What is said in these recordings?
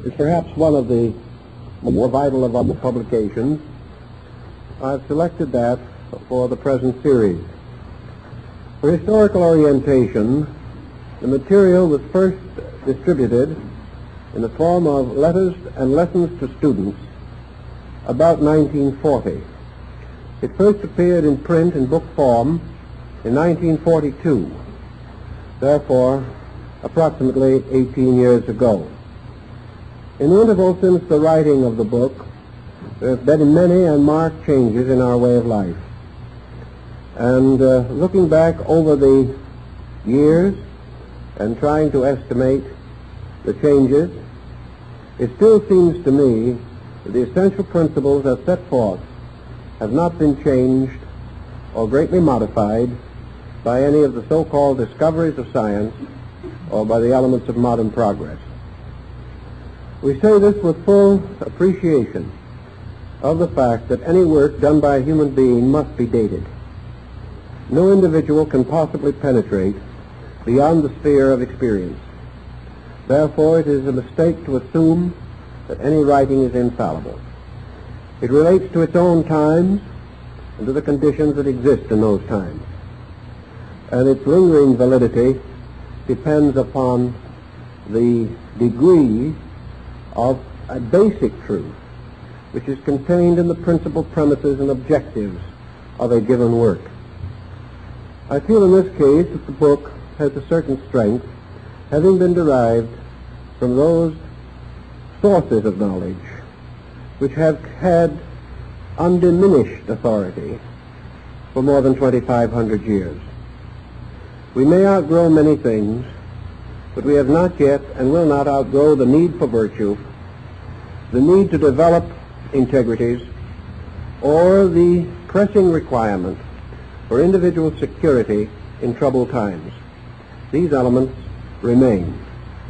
is perhaps one of the more vital of our publications. I've selected that for the present series. For historical orientation, the material was first distributed in the form of letters and lessons to students about 1940. It first appeared in print in book form in 1942, therefore approximately 18 years ago. In the interval since the writing of the book, there have been many and marked changes in our way of life. And looking back over the years and trying to estimate the changes, it still seems to me that the essential principles as set forth have not been changed or greatly modified by any of the so-called discoveries of science or by the elements of modern progress. We say this with full appreciation of the fact that any work done by a human being must be dated. No individual can possibly penetrate beyond the sphere of experience. Therefore, it is a mistake to assume that any writing is infallible. It relates to its own times and to the conditions that exist in those times. And its lingering validity depends upon the degree of a basic truth which is contained in the principal premises and objectives of a given work. I feel in this case that the book has a certain strength, having been derived from those sources of knowledge which have had undiminished authority for more than 2,500 years. We may outgrow many things, but we have not yet and will not outgrow the need for virtue, the need to develop integrities, or the pressing requirement for individual security in troubled times. These elements remain,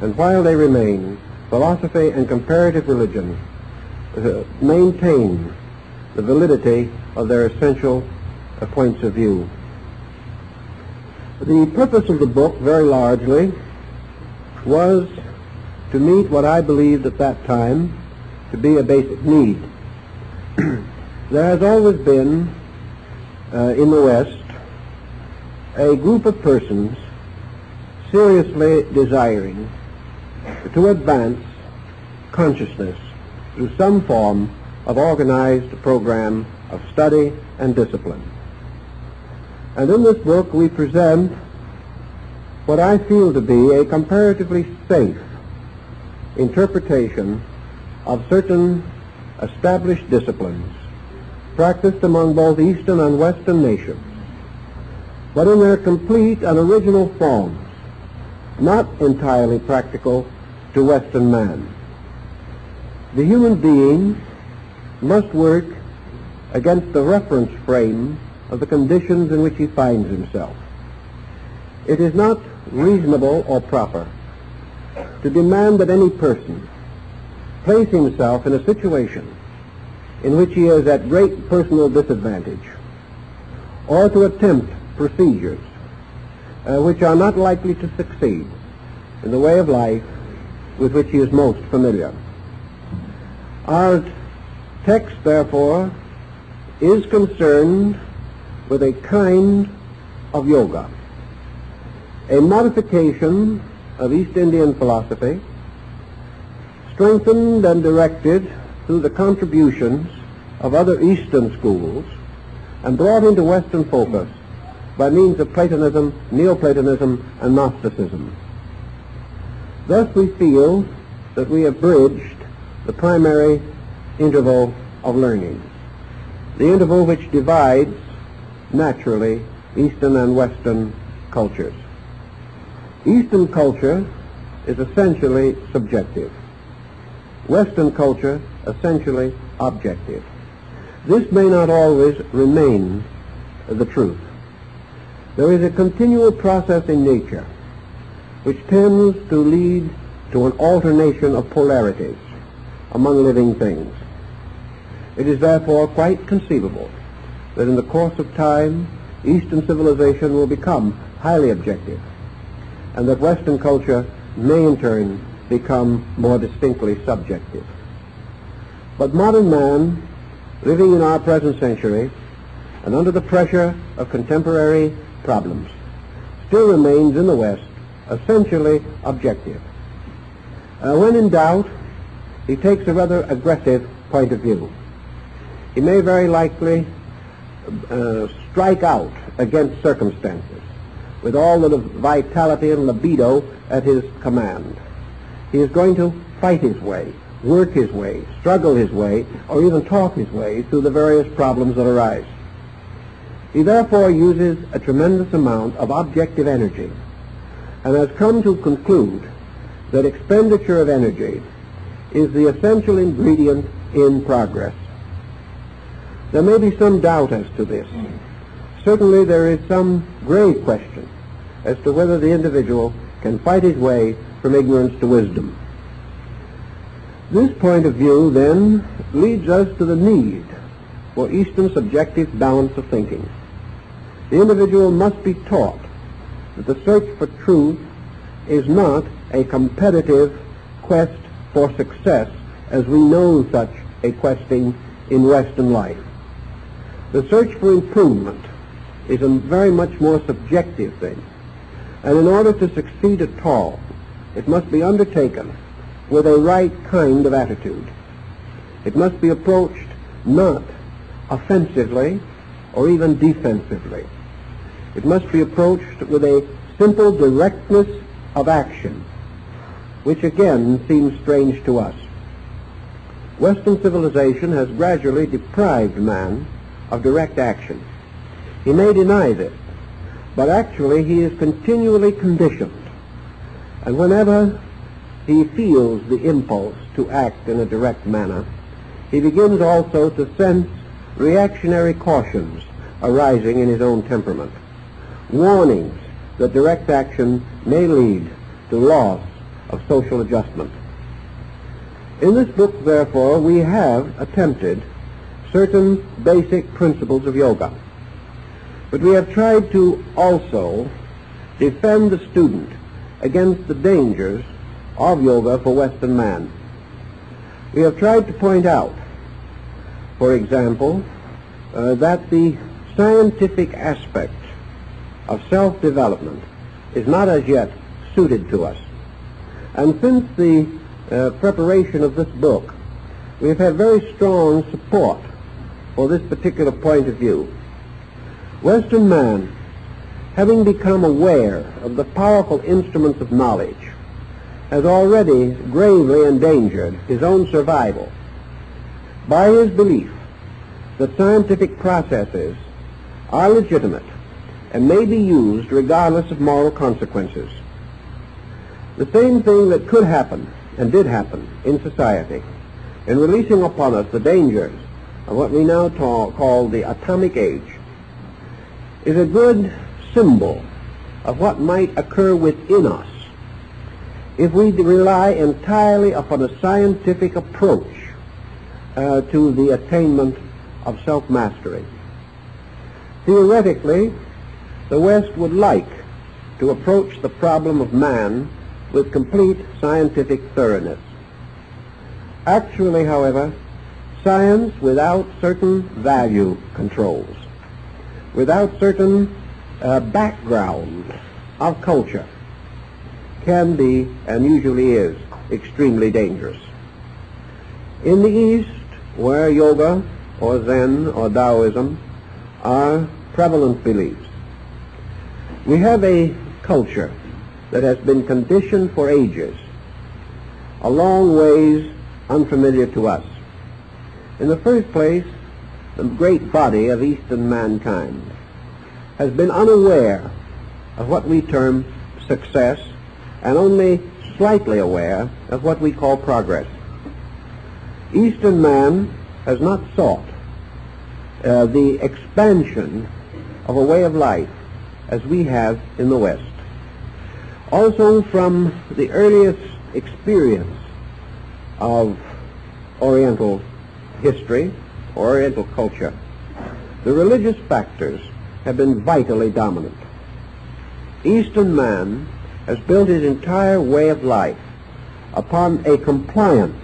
and while they remain, philosophy and comparative religion maintain the validity of their essential points of view. The purpose of the book, very largely, was to meet what I believed at that time to be a basic need. There has always been, in the West, a group of persons seriously desiring to advance consciousness through some form of organized program of study and discipline. And in this book we present what I feel to be a comparatively safe interpretation of certain established disciplines practiced among both Eastern and Western nations, but in their complete and original forms, not entirely practical to Western man. The human being must work against the reference frame of the conditions in which he finds himself. It is not reasonable or proper to demand that any person place himself in a situation in which he is at great personal disadvantage, or to attempt procedures which are not likely to succeed in the way of life with which he is most familiar. Our text, therefore, is concerned with a kind of yoga, a modification of East Indian philosophy, strengthened and directed through the contributions of other Eastern schools and brought into Western focus by means of Platonism, Neoplatonism, and Gnosticism. Thus we feel that we have bridged the primary interval of learning, the interval which divides, naturally, Eastern and Western cultures. Eastern culture is essentially subjective. Western culture essentially objective. This may not always remain the truth. There is a continual process in nature which tends to lead to an alternation of polarities among living things. It is therefore quite conceivable that in the course of time Eastern civilization will become highly objective, and that Western culture may in turn become more distinctly subjective. But modern man, living in our present century and under the pressure of contemporary problems, still remains in the West essentially objective. When in doubt, he takes a rather aggressive point of view. He may very likely strike out against circumstances with all the vitality and libido at his command. He is going to fight his way, work his way, struggle his way, or even talk his way through the various problems that arise. He therefore uses a tremendous amount of objective energy and has come to conclude that expenditure of energy is the essential ingredient in progress. There may be some doubt as to this. Certainly there is some grave question as to whether the individual can fight his way from ignorance to wisdom. This point of view, then, leads us to the need for Eastern subjective balance of thinking. The individual must be taught that the search for truth is not a competitive quest for success as we know such a questing in Western life. The search for improvement is a very much more subjective thing, and in order to succeed at all, it must be undertaken with a right kind of attitude. It must be approached not offensively or even defensively. It must be approached with a simple directness of action, which again seems strange to us. Western civilization has gradually deprived man of direct action. He may deny this, but actually he is continually conditioned, and whenever he feels the impulse to act in a direct manner, he begins also to sense reactionary cautions arising in his own temperament, warnings that direct action may lead to loss of social adjustment. In this book, therefore, we have attempted certain basic principles of yoga, but we have tried to also defend the student against the dangers of yoga for Western man. We have tried to point out, for example, that the scientific aspect of self-development is not as yet suited to us. And since the preparation of this book, we have had very strong support for this particular point of view. Western man, having become aware of the powerful instruments of knowledge, has already gravely endangered his own survival by his belief that scientific processes are legitimate and may be used regardless of moral consequences. The same thing that could happen and did happen in society in releasing upon us the dangers of what we now call the atomic age is a good symbol of what might occur within us if we rely entirely upon a scientific approach to the attainment of self-mastery. Theoretically, the West would like to approach the problem of man with complete scientific thoroughness. Actually, however, science without certain value controls, without certain background of culture, can be, and usually is, extremely dangerous. In the East, where yoga or Zen or Taoism are prevalent beliefs, we have a culture that has been conditioned for ages, a long ways unfamiliar to us. In the first place, the great body of Eastern mankind has been unaware of what we term success and only slightly aware of what we call progress. Eastern man has not sought the expansion of a way of life as we have in the West. Also, from the earliest experience of Oriental history, Oriental culture, the religious factors have been vitally dominant. Eastern man has built his entire way of life upon a compliance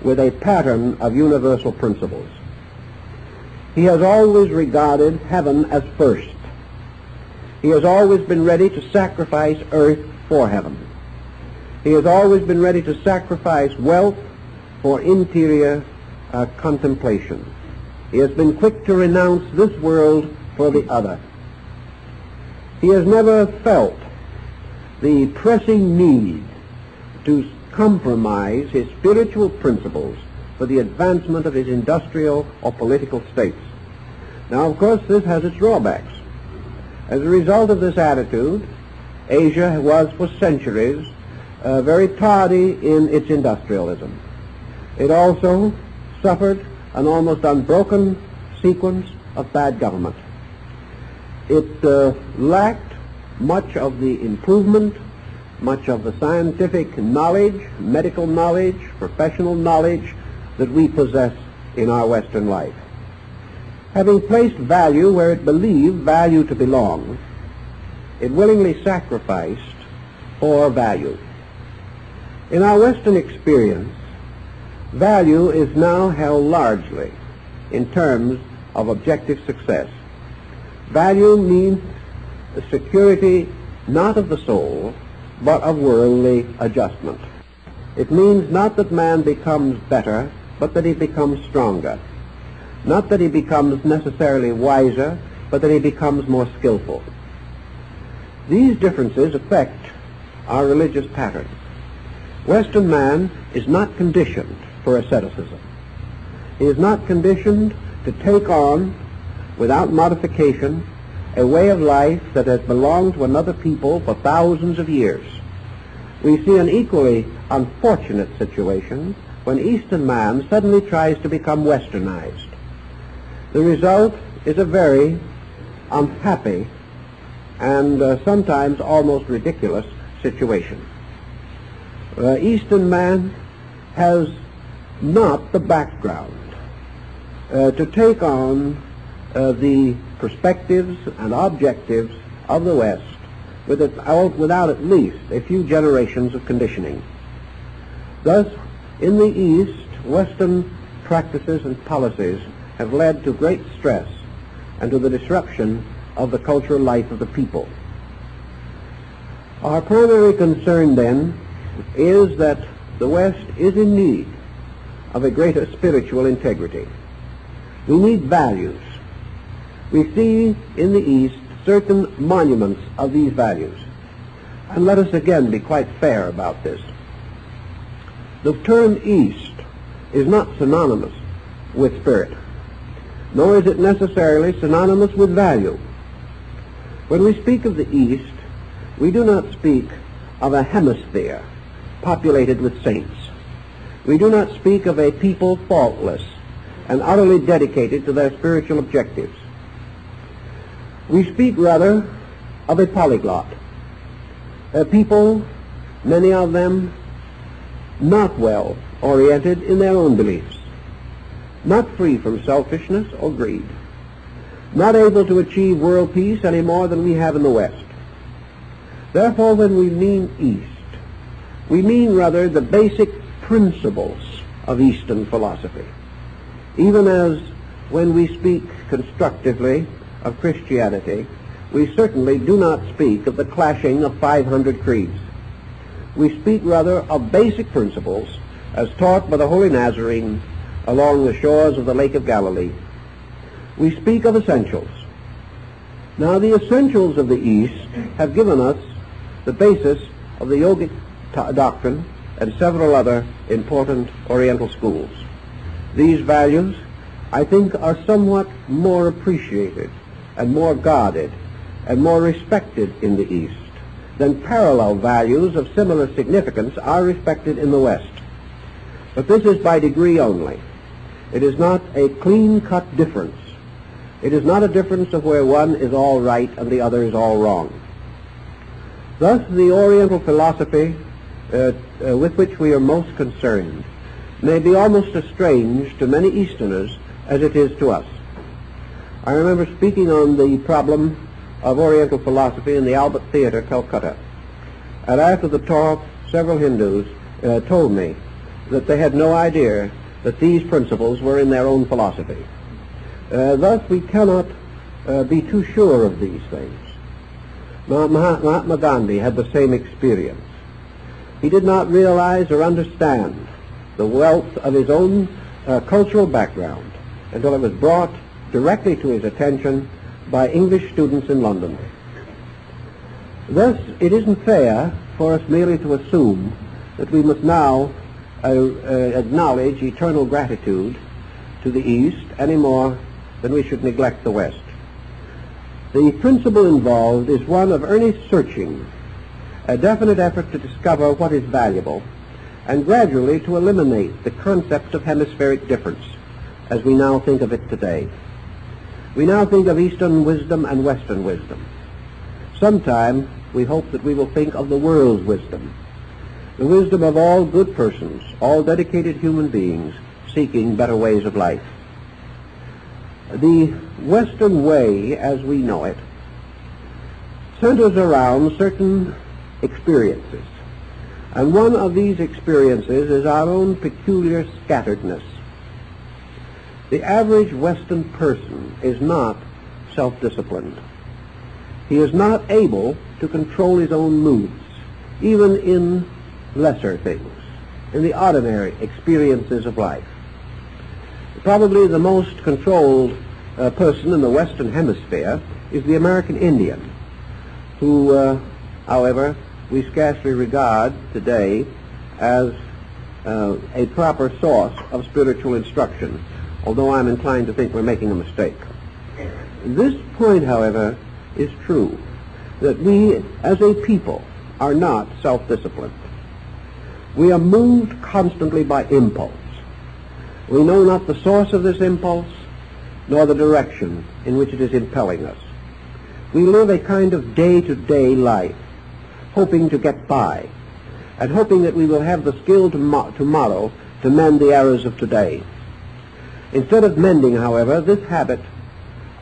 with a pattern of universal principles. He has always regarded heaven as first. He has always been ready to sacrifice earth for heaven. He has always been ready to sacrifice wealth for interior contemplation. He has been quick to renounce this world for the other. He has never felt the pressing need to compromise his spiritual principles for the advancement of his industrial or political states. Now, of course, this has its drawbacks. As a result of this attitude, Asia was for centuries very tardy in its industrialism. It also suffered an almost unbroken sequence of bad government. It lacked much of the improvement, much of the scientific knowledge, medical knowledge, professional knowledge that we possess in our Western life. Having placed value where it believed value to belong, it willingly sacrificed for value. In our Western experience, value is now held largely in terms of objective success. Value means the security not of the soul, but of worldly adjustment. It means not that man becomes better, but that he becomes stronger. Not that he becomes necessarily wiser, but that he becomes more skillful. These differences affect our religious patterns. Western man is not conditioned for asceticism. He is not conditioned to take on, without modification, a way of life that has belonged to another people for thousands of years. We see an equally unfortunate situation when Eastern man suddenly tries to become Westernized. The result is a very unhappy and sometimes almost ridiculous situation. Eastern man has not the background to take on the perspectives and objectives of the West without at least a few generations of conditioning. Thus, in the East, Western practices and policies have led to great stress and to the disruption of the cultural life of the people. Our primary concern, then, is that the West is in need of a greater spiritual integrity. We need values. We see in the East certain monuments of these values. And let us again be quite fair about this. The term East is not synonymous with spirit, nor is it necessarily synonymous with value. When we speak of the East, we do not speak of a hemisphere populated with saints. We do not speak of a people faultless and utterly dedicated to their spiritual objectives. We speak rather of a polyglot, a people, many of them, not well oriented in their own beliefs, not free from selfishness or greed, not able to achieve world peace any more than we have in the West. Therefore, when we mean East, we mean rather the basic principles of Eastern philosophy, even as when we speak constructively of Christianity, we certainly do not speak of the clashing of 500 creeds. We speak rather of basic principles as taught by the Holy Nazarene along the shores of the Lake of Galilee. We speak of essentials. Now, the essentials of the East have given us the basis of the yogic doctrine and several other important Oriental schools. These values, I think, are somewhat more appreciated and more guarded and more respected in the East than parallel values of similar significance are respected in the West. But this is by degree only. It is not a clean-cut difference. It is not a difference of where one is all right and the other is all wrong. Thus, the Oriental philosophy with which we are most concerned may be almost as strange to many Easterners as it is to us. I remember speaking on the problem of Oriental philosophy in the Albert Theatre, Calcutta. And after the talk, several Hindus told me that they had no idea that these principles were in their own philosophy. Thus, we cannot be too sure of these things. Mahatma Gandhi had the same experience. He did not realize or understand the wealth of his own cultural background until it was brought directly to his attention by English students in London. Thus, it isn't fair for us merely to assume that we must now acknowledge eternal gratitude to the East any more than we should neglect the West. The principle involved is one of earnest searching, a definite effort to discover what is valuable, and gradually to eliminate the concept of hemispheric difference as we now think of it today. We now think of Eastern wisdom and Western wisdom. Sometime we hope that we will think of the world's wisdom, the wisdom of all good persons, all dedicated human beings seeking better ways of life. The Western way, as we know it, centers around certain experiences. And one of these experiences is our own peculiar scatteredness. The average Western person is not self-disciplined. He is not able to control his own moods, even in lesser things, in the ordinary experiences of life. Probably the most controlled person in the Western Hemisphere is the American Indian, who, however, we scarcely regard today as a proper source of spiritual instruction, although I'm inclined to think we're making a mistake. This point, however, is true, that we as a people are not self-disciplined. We are moved constantly by impulse. We know not the source of this impulse, nor the direction in which it is impelling us. We live a kind of day-to-day life, hoping to get by, and hoping that we will have the skill tomorrow to mend the errors of today. Instead of mending, however, this habit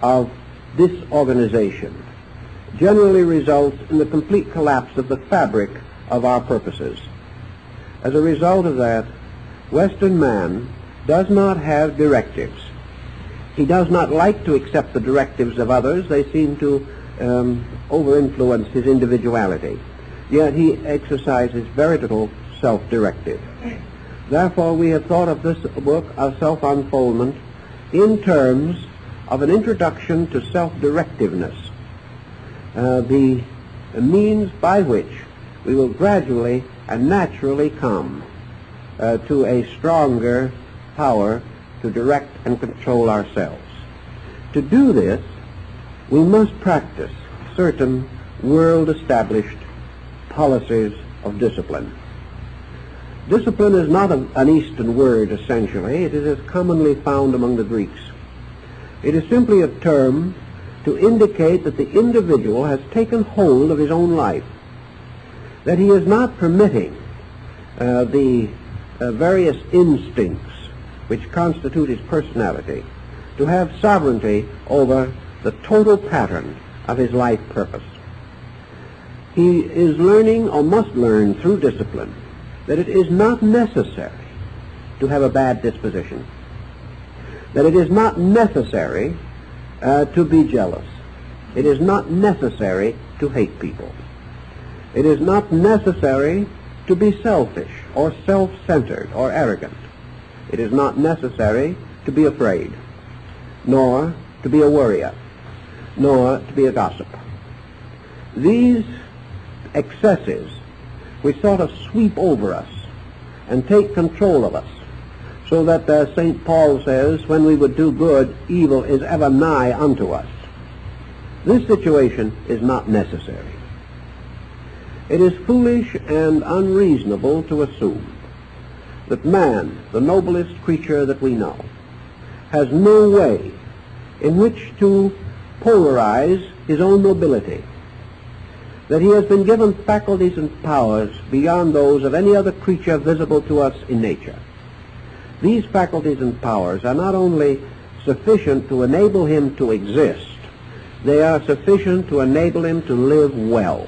of disorganization generally results in the complete collapse of the fabric of our purposes. As a result of that, Western man does not have directives. He does not like to accept the directives of others. They seem to over-influence his individuality. Yet he exercises very little self-directive. Therefore, we have thought of this book of Self-Unfoldment in terms of an introduction to self-directiveness, the means by which we will gradually and naturally come to a stronger power to direct and control ourselves. To do this, we must practice certain world-established policies of discipline. Discipline is not an Eastern word, essentially. It is as commonly found among the Greeks. It is simply a term to indicate that the individual has taken hold of his own life, that he is not permitting the various instincts which constitute his personality to have sovereignty over the total pattern of his life purpose. He is learning, or must learn through discipline, that it is not necessary to have a bad disposition, that it is not necessary to be jealous. It is not necessary to hate people. It is not necessary to be selfish or self-centered or arrogant. It is not necessary to be afraid, nor to be a worrier, nor to be a gossip. These excesses which sort of sweep over us and take control of us, so that St. Paul says, when we would do good, evil is ever nigh unto us. This situation is not necessary. It is foolish and unreasonable to assume that man, the noblest creature that we know, has no way in which to polarize his own nobility, that he has been given faculties and powers beyond those of any other creature visible to us in nature. These faculties and powers are not only sufficient to enable him to exist, they are sufficient to enable him to live well.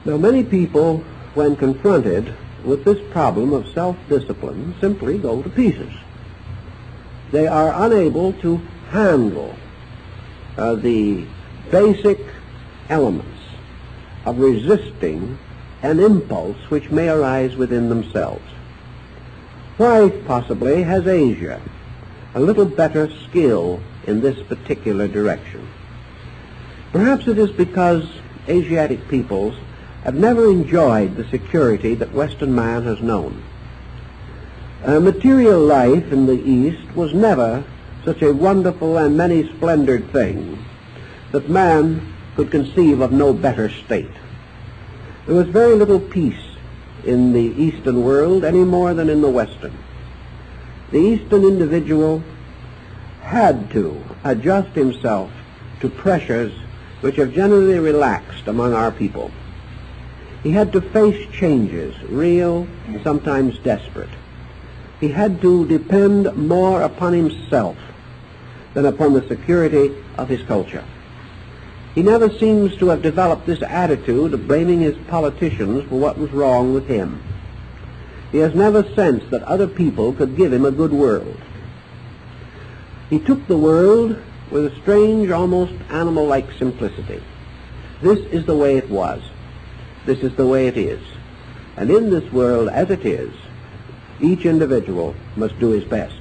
Now, many people when confronted with this problem of self-discipline, simply go to pieces. They are unable to handle the basic elements of resisting an impulse which may arise within themselves. Why, possibly, has Asia a little better skill in this particular direction? Perhaps it is because Asiatic peoples have never enjoyed the security that Western man has known. Material life in the East was never such a wonderful and many-splendored thing that man could conceive of no better state. There was very little peace in the Eastern world any more than in the Western. The Eastern individual had to adjust himself to pressures which have generally relaxed among our people. He had to face changes, real and sometimes desperate. He had to depend more upon himself than upon the security of his culture. He never seems to have developed this attitude of blaming his politicians for what was wrong with him. He has never sensed that other people could give him a good world. He took the world with a strange, almost animal-like simplicity. This is the way it was. This is the way it is. And in this world as it is, each individual must do his best.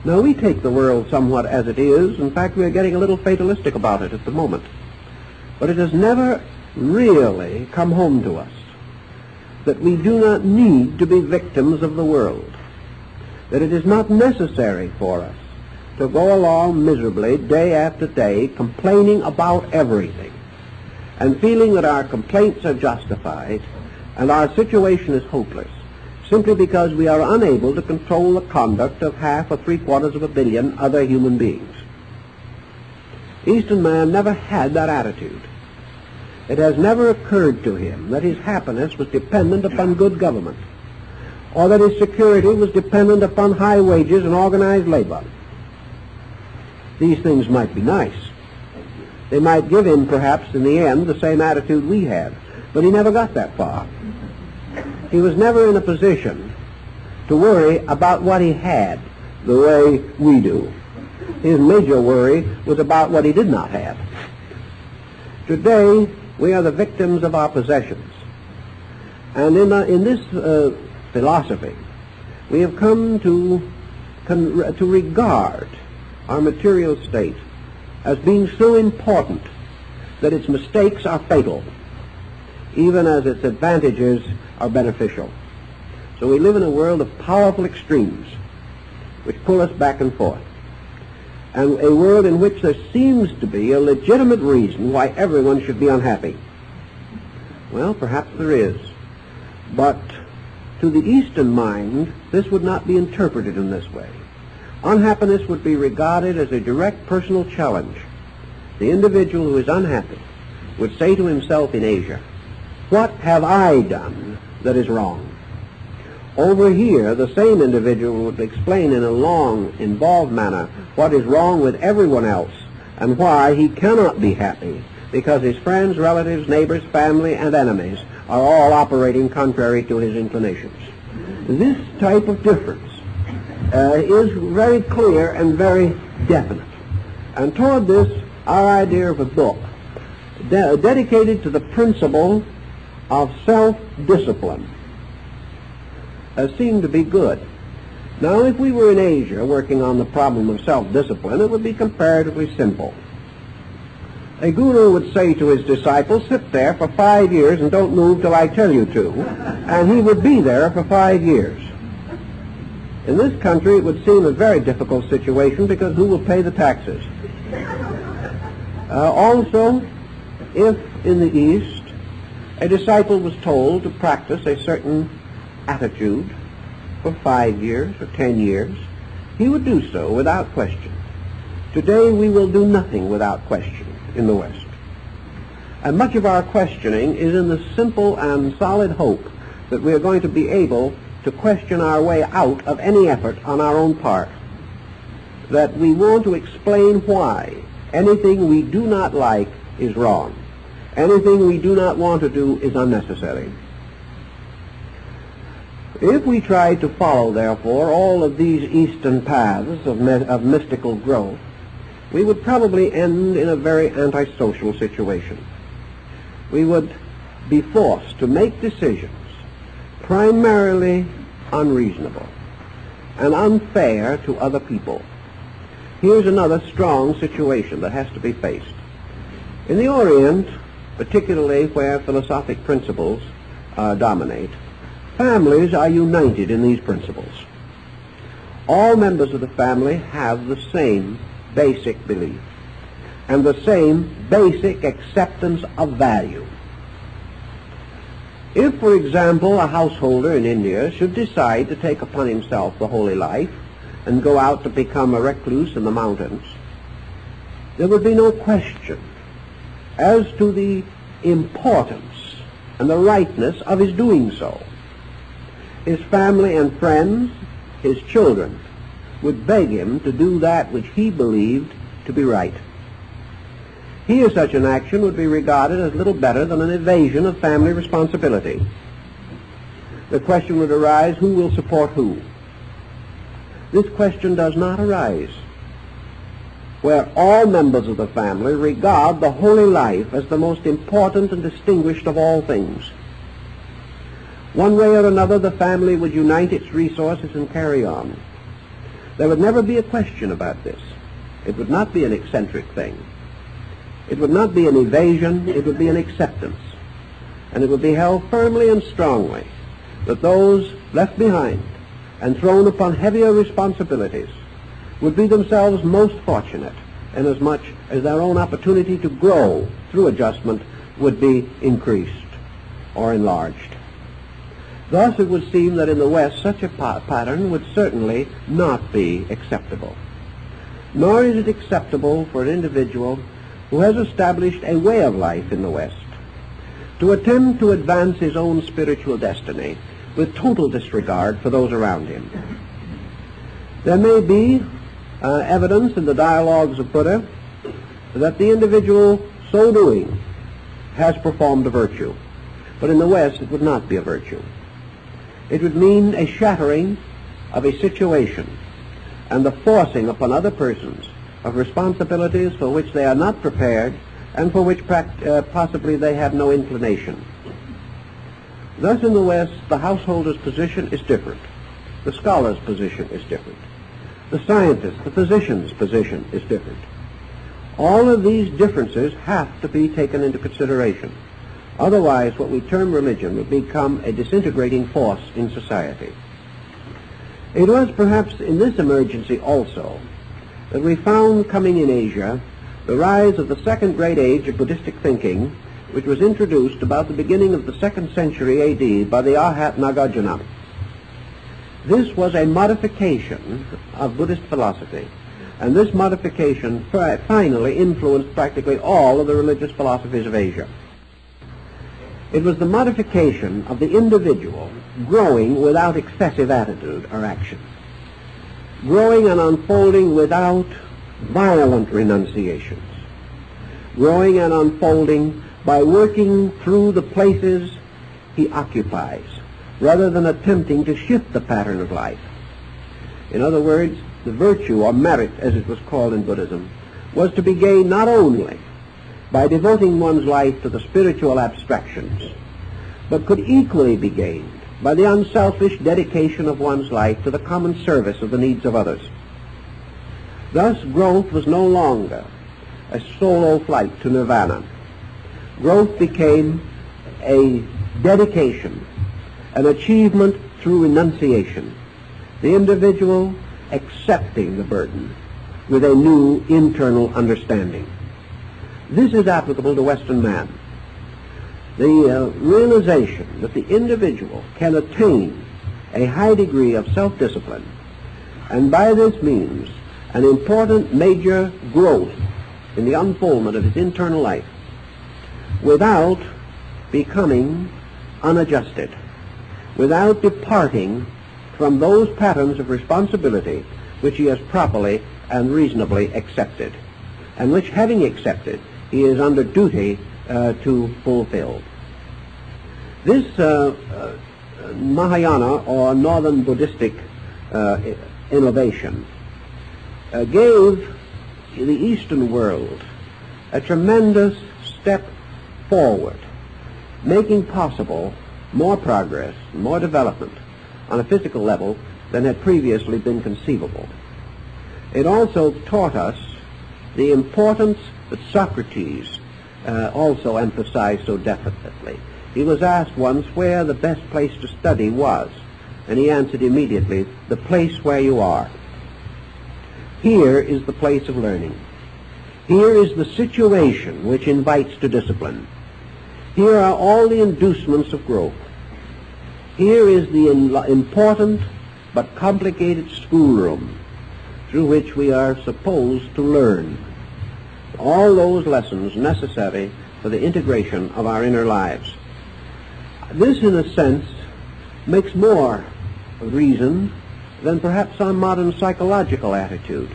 Now, we take the world somewhat as it is. In fact, we are getting a little fatalistic about it at the moment. But it has never really come home to us that we do not need to be victims of the world, that it is not necessary for us to go along miserably day after day complaining about everything and feeling that our complaints are justified and our situation is hopeless, simply because we are unable to control the conduct of 1/2 or 3/4 of a billion other human beings. Eastern man never had that attitude. It has never occurred to him that his happiness was dependent upon good government, or that his security was dependent upon high wages and organized labor. These things might be nice. They might give him, perhaps, in the end, the same attitude we had, but he never got that far. He was never in a position to worry about what he had the way we do. His major worry was about what he did not have. Today, we are the victims of our possessions. And in this philosophy, we have come to regard our material state as being so important that its mistakes are fatal, even as its advantages are beneficial. So we live in a world of powerful extremes which pull us back and forth, and a world in which there seems to be a legitimate reason why everyone should be unhappy. Well, perhaps there is, but to the Eastern mind, this would not be interpreted in this way. Unhappiness would be regarded as a direct personal challenge. The individual who is unhappy would say to himself in Asia, "What have I done that is wrong?" Over here, the same individual would explain in a long, involved manner what is wrong with everyone else and why he cannot be happy, because his friends, relatives, neighbors, family, and enemies are all operating contrary to his inclinations. This type of difference is very clear and very definite. And toward this, our idea of a book dedicated to the principle of self-discipline seemed to be good. Now, if we were in Asia working on the problem of self-discipline, it would be comparatively simple. A guru would say to his disciples, "Sit there for 5 years and don't move till I tell you to," and he would be there for 5 years. In this country, it would seem a very difficult situation, because who will pay the taxes? Also, if in the East a disciple was told to practice a certain attitude for 5 years or 10 years, he would do so without question. Today, we will do nothing without question in the West. And much of our questioning is in the simple and solid hope that we are going to be able to question our way out of any effort on our own part, that we want to explain why anything we do not like is wrong, Anything we do not want to do is unnecessary. If we try to follow, therefore, all of these Eastern paths of mystical growth, we would probably end in a very antisocial situation. We would be forced to make decisions primarily unreasonable and unfair to other people. Here's another strong situation that has to be faced. In the Orient, particularly where philosophic principles dominate, families are united in these principles. All members of the family have the same basic belief and the same basic acceptance of value. If, for example, a householder in India should decide to take upon himself the holy life and go out to become a recluse in the mountains, there would be no question as to the importance and the rightness of his doing so. His family and friends, his children, would beg him to do that which he believed to be right. Here such an action would be regarded as little better than an evasion of family responsibility. The question would arise, who will support who? This question does not arise where all members of the family regard the holy life as the most important and distinguished of all things. One way or another, the family would unite its resources and carry on. There would never be a question about this. It would not be an eccentric thing. It would not be an evasion, it would be an acceptance. And it would be held firmly and strongly that those left behind and thrown upon heavier responsibilities would be themselves most fortunate, inasmuch as their own opportunity to grow through adjustment would be increased or enlarged. Thus it would seem that in the West such a pattern would certainly not be acceptable. Nor is it acceptable for an individual who has established a way of life in the West to attempt to advance his own spiritual destiny with total disregard for those around him. There may be evidence in the dialogues of Buddha that the individual so doing has performed a virtue, but in the West it would not be a virtue. It would mean a shattering of a situation and the forcing upon other persons of responsibilities for which they are not prepared and for which possibly they have no inclination. Thus in the West, the householder's position is different. The scholar's position is different. The scientist, the physician's position is different. All of these differences have to be taken into consideration. Otherwise, what we term religion would become a disintegrating force in society. It was perhaps in this emergency also that we found coming in Asia the rise of the second great age of Buddhistic thinking, which was introduced about the beginning of the 2nd century A.D. by the Arhat Nagarjuna. This was a modification of Buddhist philosophy, and this modification finally influenced practically all of the religious philosophies of Asia. It was the modification of the individual growing without excessive attitude or action, growing and unfolding without violent renunciations, growing and unfolding by working through the places he occupies, rather than attempting to shift the pattern of life. In other words, the virtue or merit, as it was called in Buddhism, was to be gained not only by devoting one's life to the spiritual abstractions, but could equally be gained by the unselfish dedication of one's life to the common service of the needs of others. Thus, growth was no longer a solo flight to nirvana. Growth became a dedication, an achievement through renunciation, the individual accepting the burden with a new internal understanding. This is applicable to Western man. The realization that the individual can attain a high degree of self-discipline, and by this means an important major growth in the unfoldment of his internal life, without becoming unadjusted, without departing from those patterns of responsibility which he has properly and reasonably accepted, and which, having accepted, he is under duty to fulfill. This Mahayana, or Northern Buddhistic innovation, gave the Eastern world a tremendous step forward, making possible more progress, more development on a physical level than had previously been conceivable. It also taught us the importance that Socrates also emphasized so definitely. He was asked once where the best place to study was, and he answered immediately, the place where you are. Here is the place of learning. Here is the situation which invites to discipline. Here are all the inducements of growth. Here is the important but complicated schoolroom through which we are supposed to learn all those lessons necessary for the integration of our inner lives. This, in a sense, makes more reason than perhaps our modern psychological attitude.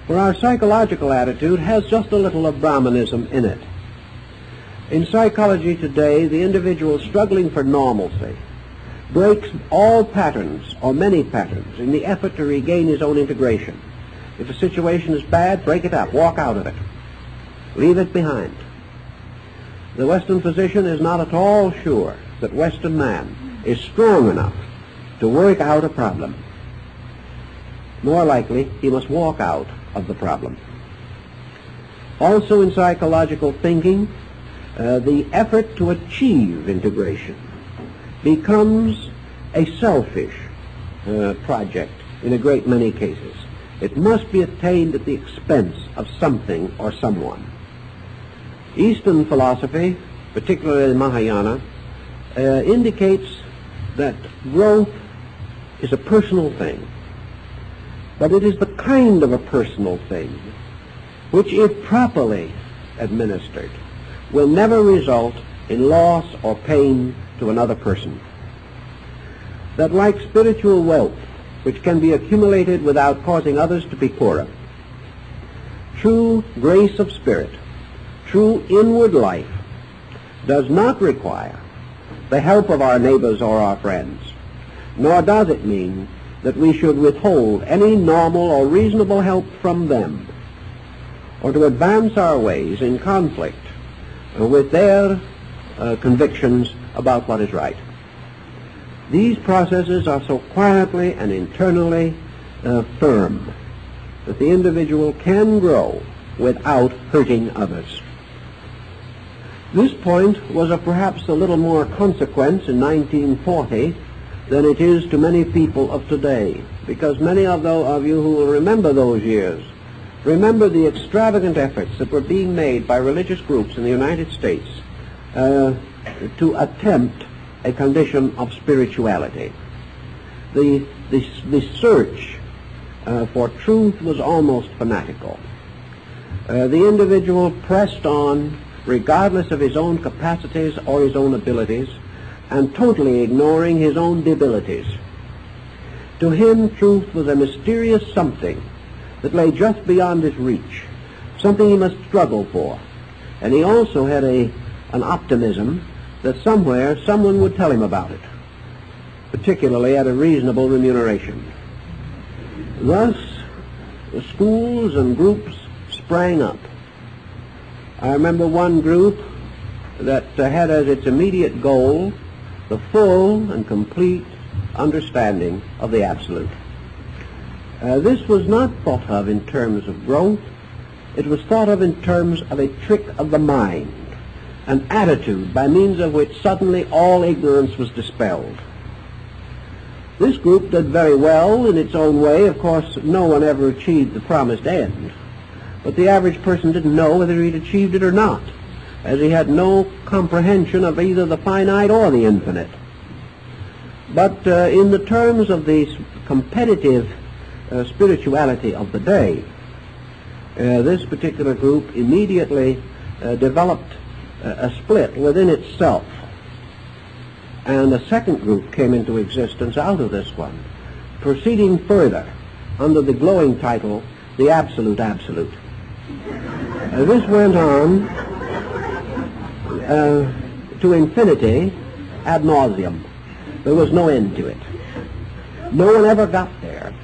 For our psychological attitude has just a little of Brahmanism in it. In psychology today, the individual struggling for normalcy breaks all patterns, or many patterns, in the effort to regain his own integration. If a situation is bad, break it up, walk out of it, leave it behind. The Western physician is not at all sure that Western man is strong enough to work out a problem. More likely, he must walk out of the problem. Also in psychological thinking, the effort to achieve integration becomes a selfish project in a great many cases. It must be attained at the expense of something or someone. Eastern philosophy, particularly the Mahayana, indicates that growth is a personal thing, but it is the kind of a personal thing which, if properly administered, will never result in loss or pain to another person. That like spiritual wealth, which can be accumulated without causing others to be poorer, true grace of spirit, true inward life, does not require the help of our neighbors or our friends, nor does it mean that we should withhold any normal or reasonable help from them, or to advance our ways in conflict with their convictions about what is right. These processes are so quietly and internally firm that the individual can grow without hurting others. This point was of perhaps a little more consequence in 1940 than it is to many people of today, because many of you who will remember those years remember the extravagant efforts that were being made by religious groups in the United States to attempt a condition of spirituality. The search for truth was almost fanatical. The individual pressed on regardless of his own capacities or his own abilities, and totally ignoring his own debilities. To him, truth was a mysterious something that lay just beyond his reach, something he must struggle for. And he also had an optimism that somewhere someone would tell him about it, particularly at a reasonable remuneration. Thus, the schools and groups sprang up. I remember one group that had as its immediate goal the full and complete understanding of the Absolute. This was not thought of in terms of growth. It was thought of in terms of a trick of the mind, an attitude by means of which suddenly all ignorance was dispelled. This group did very well in its own way. Of course, no one ever achieved the promised end. But the average person didn't know whether he'd achieved it or not, as he had no comprehension of either the finite or the infinite. But in the terms of the competitive spirituality of the day, this particular group immediately developed a split within itself. And a second group came into existence out of this one, proceeding further under the glowing title, The Absolute Absolute. This went on to infinity ad nauseum. There was no end to it. No one ever got there,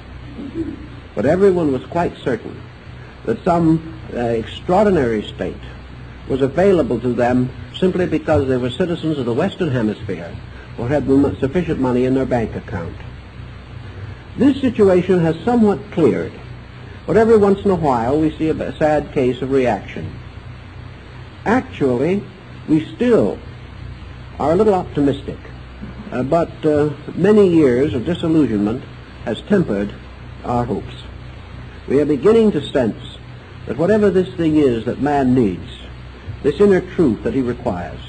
but everyone was quite certain that some extraordinary state was available to them simply because they were citizens of the Western Hemisphere or had sufficient money in their bank account. This situation has somewhat cleared, but every once in a while we see a sad case of reaction. Actually, we still are a little optimistic, but many years of disillusionment has tempered our hopes. We are beginning to sense that whatever this thing is that man needs, this inner truth that he requires,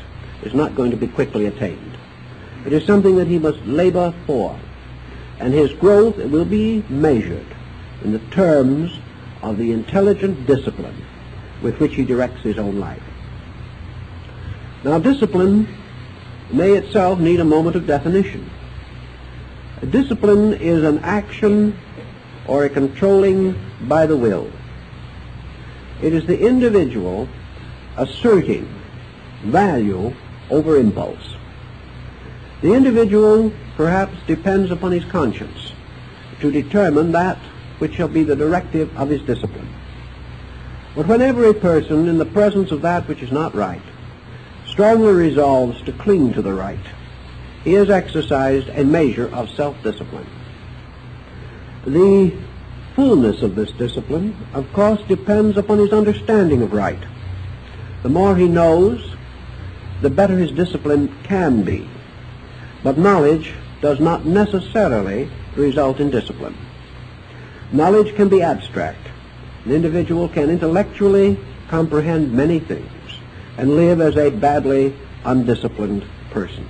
is not going to be quickly attained. It is something that he must labor for, and his growth will be measured in the terms of the intelligent discipline with which he directs his own life. Now, discipline may itself need a moment of definition. Discipline is an action or a controlling by the will. It is the individual asserting value over impulse. The individual perhaps depends upon his conscience to determine that which shall be the directive of his discipline. But whenever a person, in the presence of that which is not right, strongly resolves to cling to the right, he has exercised a measure of self-discipline. The fullness of this discipline, of course, depends upon his understanding of right. The more he knows, the better his discipline can be. But knowledge does not necessarily result in discipline. Knowledge can be abstract. An individual can intellectually comprehend many things and live as a badly undisciplined person.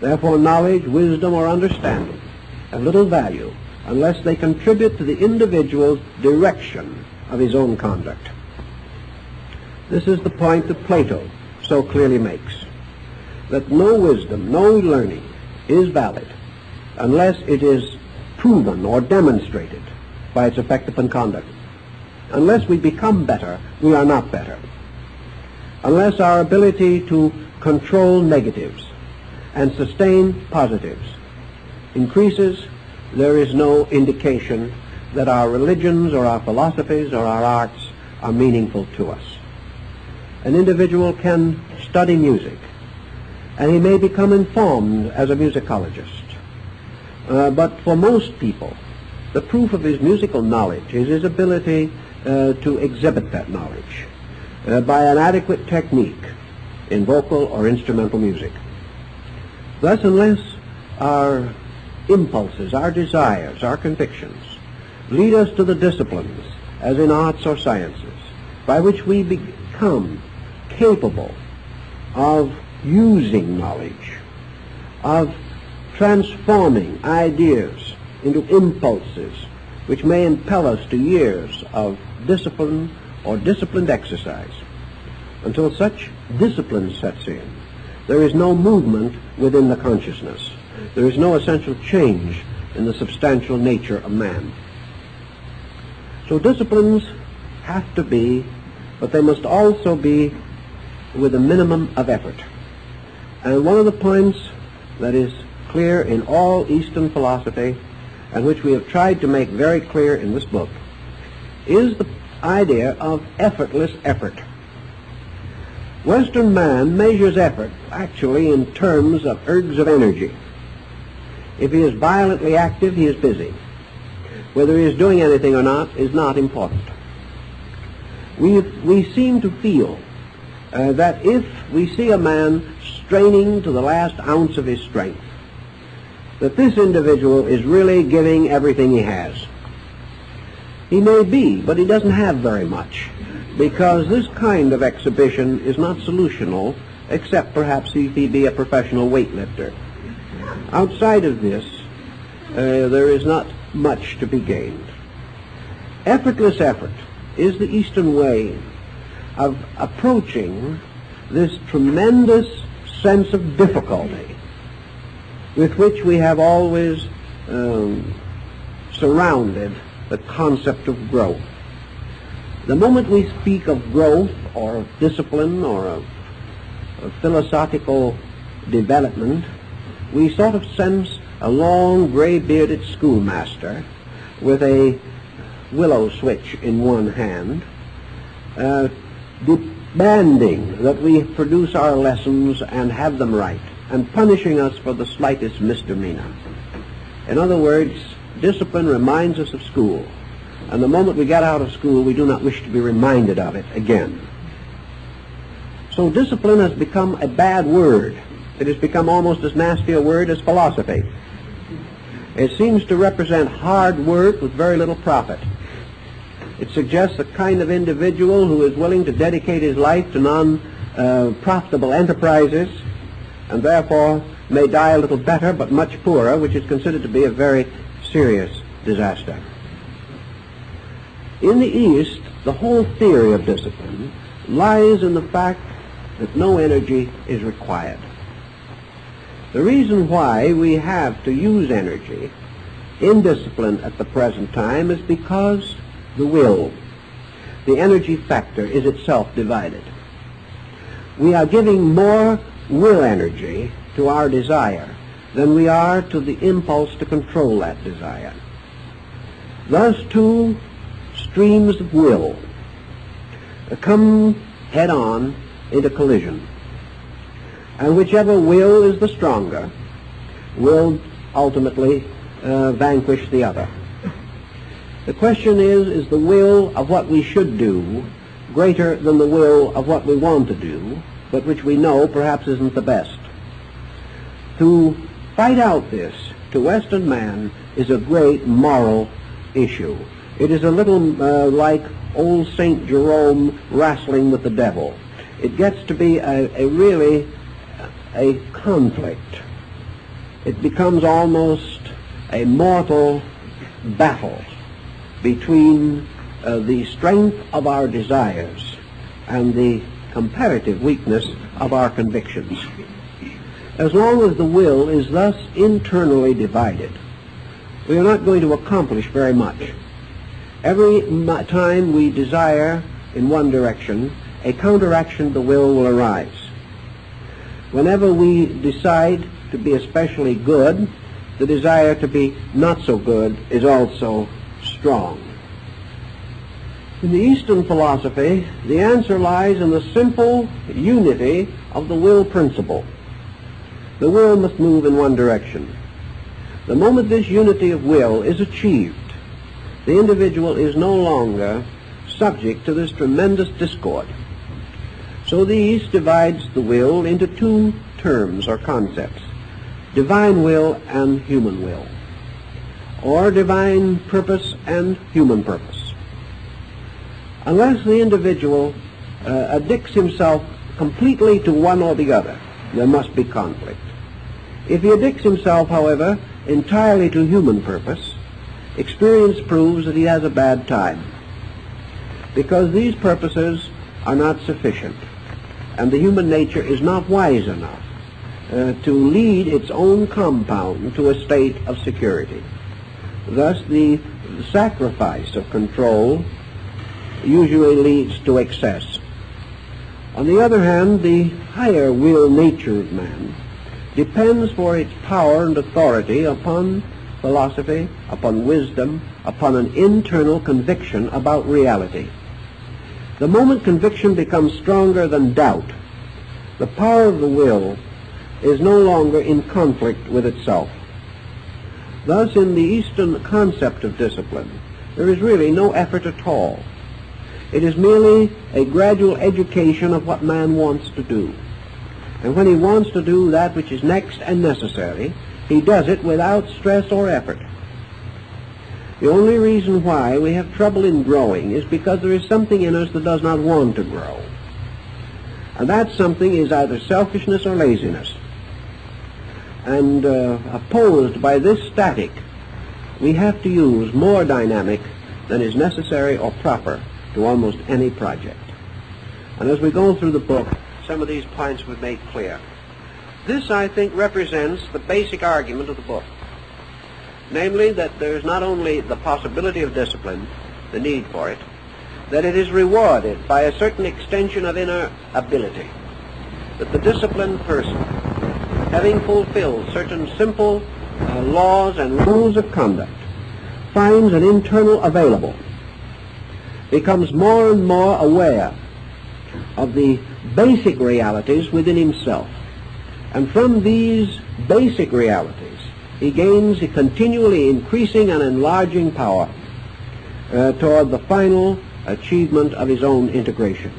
Therefore, knowledge, wisdom, or understanding have little value unless they contribute to the individual's direction of his own conduct. This is the point that Plato so clearly makes, that no wisdom, no learning is valid unless it is proven or demonstrated by its effect upon conduct. Unless we become better, we are not better. Unless our ability to control negatives and sustain positives increases, there is no indication that our religions or our philosophies or our arts are meaningful to us. An individual can study music, and he may become informed as a musicologist. But for most people, the proof of his musical knowledge is his ability to exhibit that knowledge by an adequate technique in vocal or instrumental music. Thus, unless our impulses, our desires, our convictions lead us to the disciplines, as in arts or sciences, by which we become capable of using knowledge, of transforming ideas into impulses which may impel us to years of discipline or disciplined exercise. Until such discipline sets in, there is no movement within the consciousness. There is no essential change in the substantial nature of man. So disciplines have to be, but they must also be with a minimum of effort. And one of the points that is clear in all Eastern philosophy, and which we have tried to make very clear in this book, is the idea of effortless effort. Western man measures effort actually in terms of ergs of energy. If he is violently active, he is busy. Whether he is doing anything or not is not important. We seem to feel that if we see a man straining to the last ounce of his strength, that this individual is really giving everything he has. He may be, but he doesn't have very much, because this kind of exhibition is not solutional, except perhaps if he be a professional weightlifter. Outside of this, there is not much to be gained. Effortless effort is the Eastern way of approaching this tremendous sense of difficulty with which we have always surrounded the concept of growth. The moment we speak of growth or of discipline or of philosophical development, we sort of sense a long, gray-bearded schoolmaster with a willow switch in one hand, demanding that we produce our lessons and have them right, and punishing us for the slightest misdemeanor. In other words, discipline reminds us of school, and the moment we get out of school, we do not wish to be reminded of it again. So discipline has become a bad word. It has become almost as nasty a word as philosophy. It seems to represent hard work with very little profit. It suggests a kind of individual who is willing to dedicate his life to non-profitable enterprises, and therefore may die a little better but much poorer, which is considered to be a very serious disaster. In the East, the whole theory of discipline lies in the fact that no energy is required. The reason why we have to use energy in discipline at the present time is because the will, the energy factor, is itself divided. We are giving more will energy to our desire than we are to the impulse to control that desire. Thus, two streams of will come head-on into collision, and whichever will is the stronger will ultimately vanquish the other. The question is the will of what we should do greater than the will of what we want to do, but which we know perhaps isn't the best? To fight out this, to Western man, is a great moral issue. It is a little like old St. Jerome wrestling with the devil. It gets to be really a conflict. It becomes almost a mortal battle between the strength of our desires and the comparative weakness of our convictions. As long as the will is thus internally divided, we are not going to accomplish very much. Every time we desire in one direction, a counteraction of the will arise. Whenever we decide to be especially good, the desire to be not so good is also strong. In the Eastern philosophy, the answer lies in the simple unity of the will principle. The will must move in one direction. The moment this unity of will is achieved, the individual is no longer subject to this tremendous discord. So the East divides the will into two terms or concepts: divine will and human will, or divine purpose and human purpose. Unless the individual addicts himself completely to one or the other, there must be conflict. If he addicts himself, however, entirely to human purpose, experience proves that he has a bad time, because these purposes are not sufficient, and the human nature is not wise enough to lead its own compound to a state of security. Thus, the sacrifice of control usually leads to excess. On the other hand, the higher will nature of man depends for its power and authority upon philosophy, upon wisdom, upon an internal conviction about reality. The moment conviction becomes stronger than doubt, the power of the will is no longer in conflict with itself. Thus, in the Eastern concept of discipline, there is really no effort at all. It is merely a gradual education of what man wants to do. And when he wants to do that which is next and necessary, he does it without stress or effort. The only reason why we have trouble in growing is because there is something in us that does not want to grow. And that something is either selfishness or laziness. And opposed by this static, we have to use more dynamic than is necessary or proper to almost any project. And as we go through the book, some of these points were made clear. This, I think, represents the basic argument of the book, namely that there is not only the possibility of discipline, the need for it, that it is rewarded by a certain extension of inner ability. that the disciplined person, having fulfilled certain simple laws and rules of conduct, finds an internal available, becomes more and more aware of the basic realities within himself. And from these basic realities, he gains a continually increasing and enlarging power toward the final achievement of his own integration.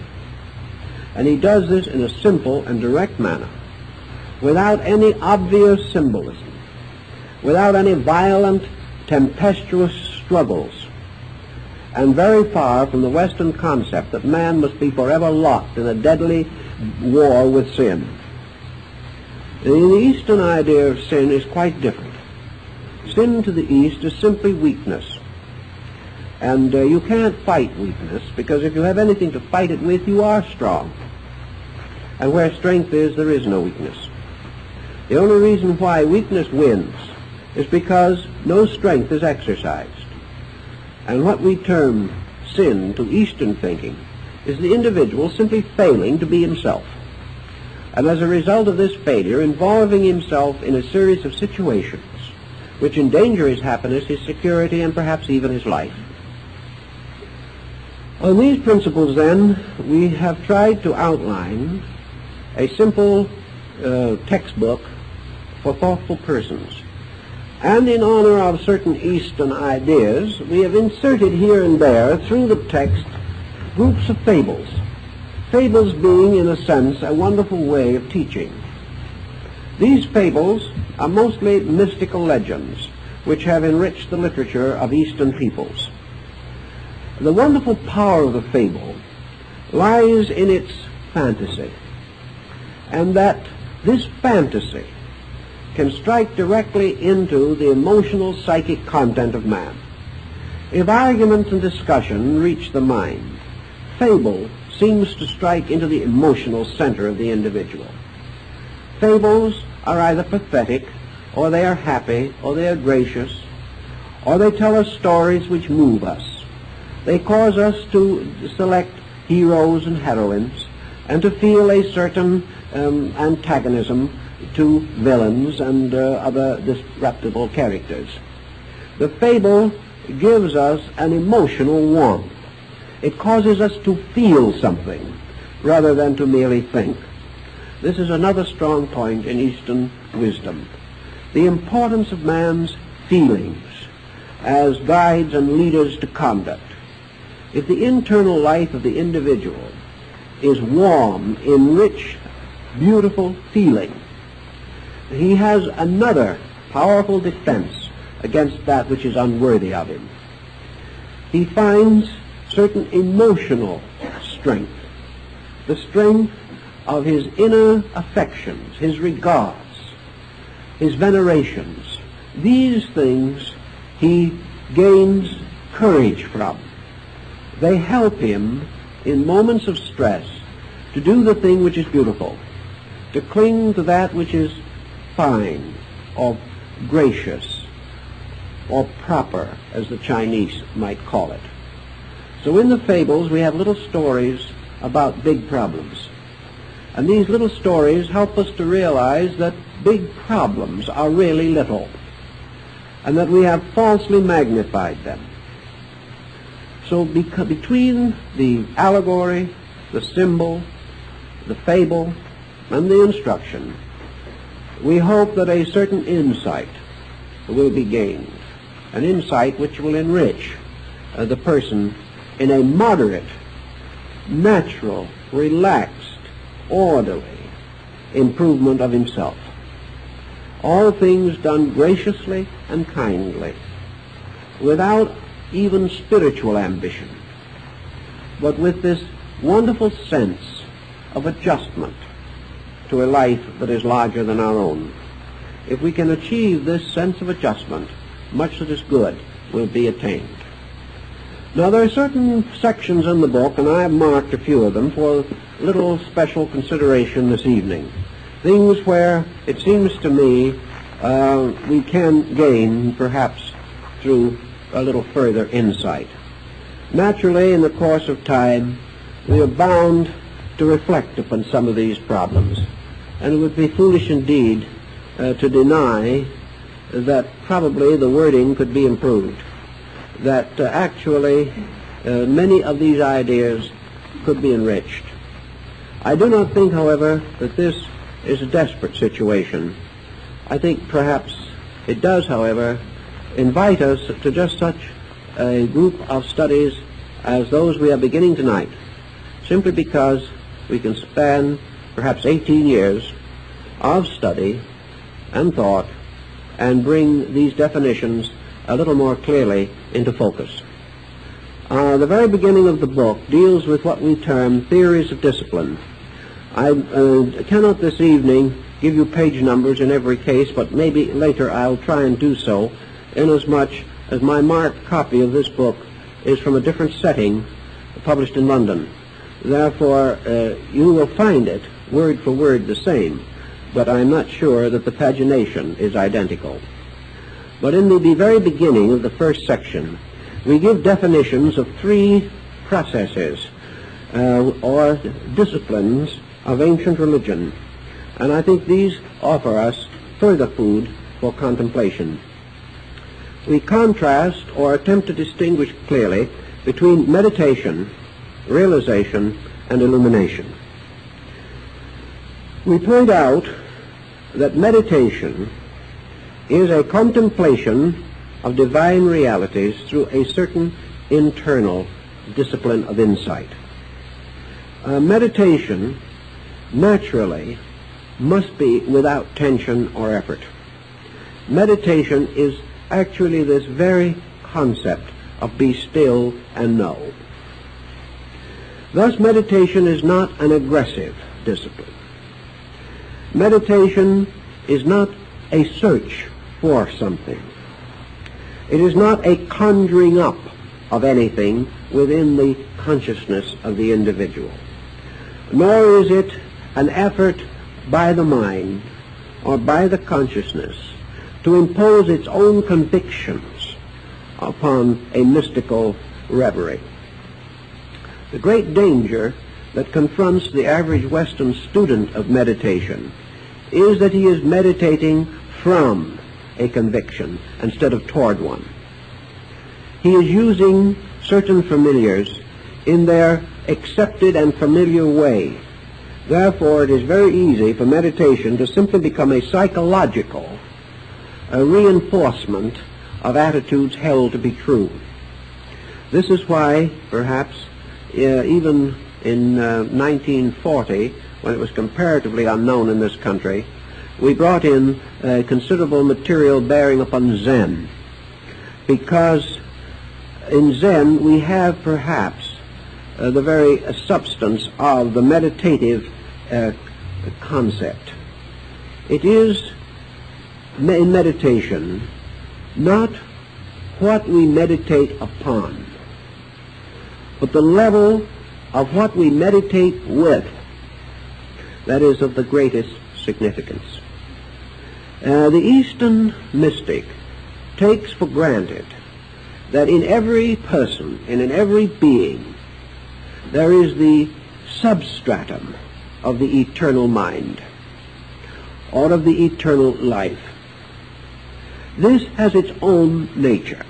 And he does this in a simple and direct manner, without any obvious symbolism, without any violent, tempestuous struggles, and very far from the Western concept that man must be forever locked in a deadly war with sin. The Eastern idea of sin is quite different. Sin to the East is simply weakness. And you can't fight weakness, because if you have anything to fight it with, you are strong. And where strength is, there is no weakness. The only reason why weakness wins is because no strength is exercised. And what we term sin to Eastern thinking is the individual simply failing to be himself. And as a result of this failure, involving himself in a series of situations which endanger his happiness, his security, and perhaps even his life. On these principles, then, we have tried to outline a simple textbook for thoughtful persons. And in honor of certain Eastern ideas, we have inserted here and there, through the text, groups of fables. Fables being, in a sense, a wonderful way of teaching. These fables are mostly mystical legends, which have enriched the literature of Eastern peoples. The wonderful power of the fable lies in its fantasy, and that this fantasy can strike directly into the emotional psychic content of man. If argument and discussion reach the mind, fable seems to strike into the emotional center of the individual. Fables are either pathetic, or they are happy, or they are gracious, or they tell us stories which move us. They cause us to select heroes and heroines, and to feel a certain antagonism to villains and other disreputable characters. The fable gives us an emotional warmth. It causes us to feel something rather than to merely think. This is another strong point in Eastern wisdom. The importance of man's feelings as guides and leaders to conduct. If the internal life of the individual is warm, in rich, beautiful feeling, he has another powerful defense against that which is unworthy of him. He finds certain emotional strength, the strength of his inner affections, his regards, his venerations. These things he gains courage from. They help him in moments of stress to do the thing which is beautiful, to cling to that which is fine or gracious or proper, as the Chinese might call it. So in the fables we have little stories about big problems. And these little stories help us to realize that big problems are really little, and that we have falsely magnified them. So between the allegory, the symbol, the fable, and the instruction, we hope that a certain insight will be gained, an insight which will enrich the person in a moderate, natural, relaxed, orderly improvement of himself. All things done graciously and kindly, without even spiritual ambition, but with this wonderful sense of adjustment to a life that is larger than our own. If we can achieve this sense of adjustment, much that is good will be attained. Now, there are certain sections in the book, and I have marked a few of them for little special consideration this evening. Things where it seems to me we can gain, perhaps through a little further insight. Naturally, in the course of time, we are bound to reflect upon some of these problems. And it would be foolish indeed to deny that probably the wording could be improved, that actually many of these ideas could be enriched. I do not think, however, that this is a desperate situation. I think perhaps it does, however, invite us to just such a group of studies as those we are beginning tonight, simply because we can span perhaps 18 years of study and thought and bring these definitions a little more clearly into focus. The very beginning of the book deals with what we term theories of discipline. I cannot this evening give you page numbers in every case, but maybe later I'll try and do so, inasmuch as my marked copy of this book is from a different setting, published in London. Therefore, you will find it word for word the same, but I'm not sure that the pagination is identical. But in the very beginning of the first section, we give definitions of three processes or disciplines of ancient religion, and I think these offer us further food for contemplation. We contrast or attempt to distinguish clearly between meditation, realization, and illumination. We point out that meditation is a contemplation of divine realities through a certain internal discipline of insight. Meditation naturally must be without tension or effort. Meditation is actually this very concept of be still and know. Thus, meditation is not an aggressive discipline. Meditation is not a search for something. It is not a conjuring up of anything within the consciousness of the individual, nor is it an effort by the mind or by the consciousness to impose its own convictions upon a mystical reverie. The great danger that confronts the average Western student of meditation is that he is meditating from a conviction instead of toward one. He is using certain familiars in their accepted and familiar way. Therefore, it is very easy for meditation to simply become a psychological reinforcement of attitudes held to be true. This is why, perhaps, even in 1940, when it was comparatively unknown in this country, we brought in considerable material bearing upon Zen, because in Zen we have perhaps the very substance of the meditative concept. It is in meditation not what we meditate upon, but the level of what we meditate with that is of the greatest significance. The Eastern mystic takes for granted that in every person and in every being there is the substratum of the eternal mind or of the eternal life. This has its own nature.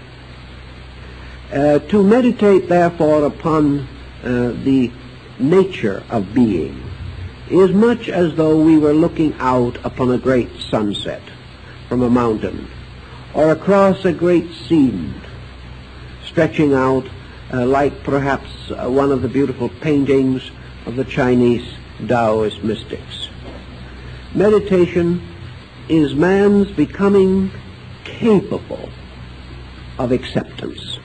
To meditate, therefore, upon the nature of being is much as though we were looking out upon a great sunset from a mountain or across a great scene stretching out like perhaps one of the beautiful paintings of the Chinese Taoist mystics. Meditation is man's becoming capable of acceptance,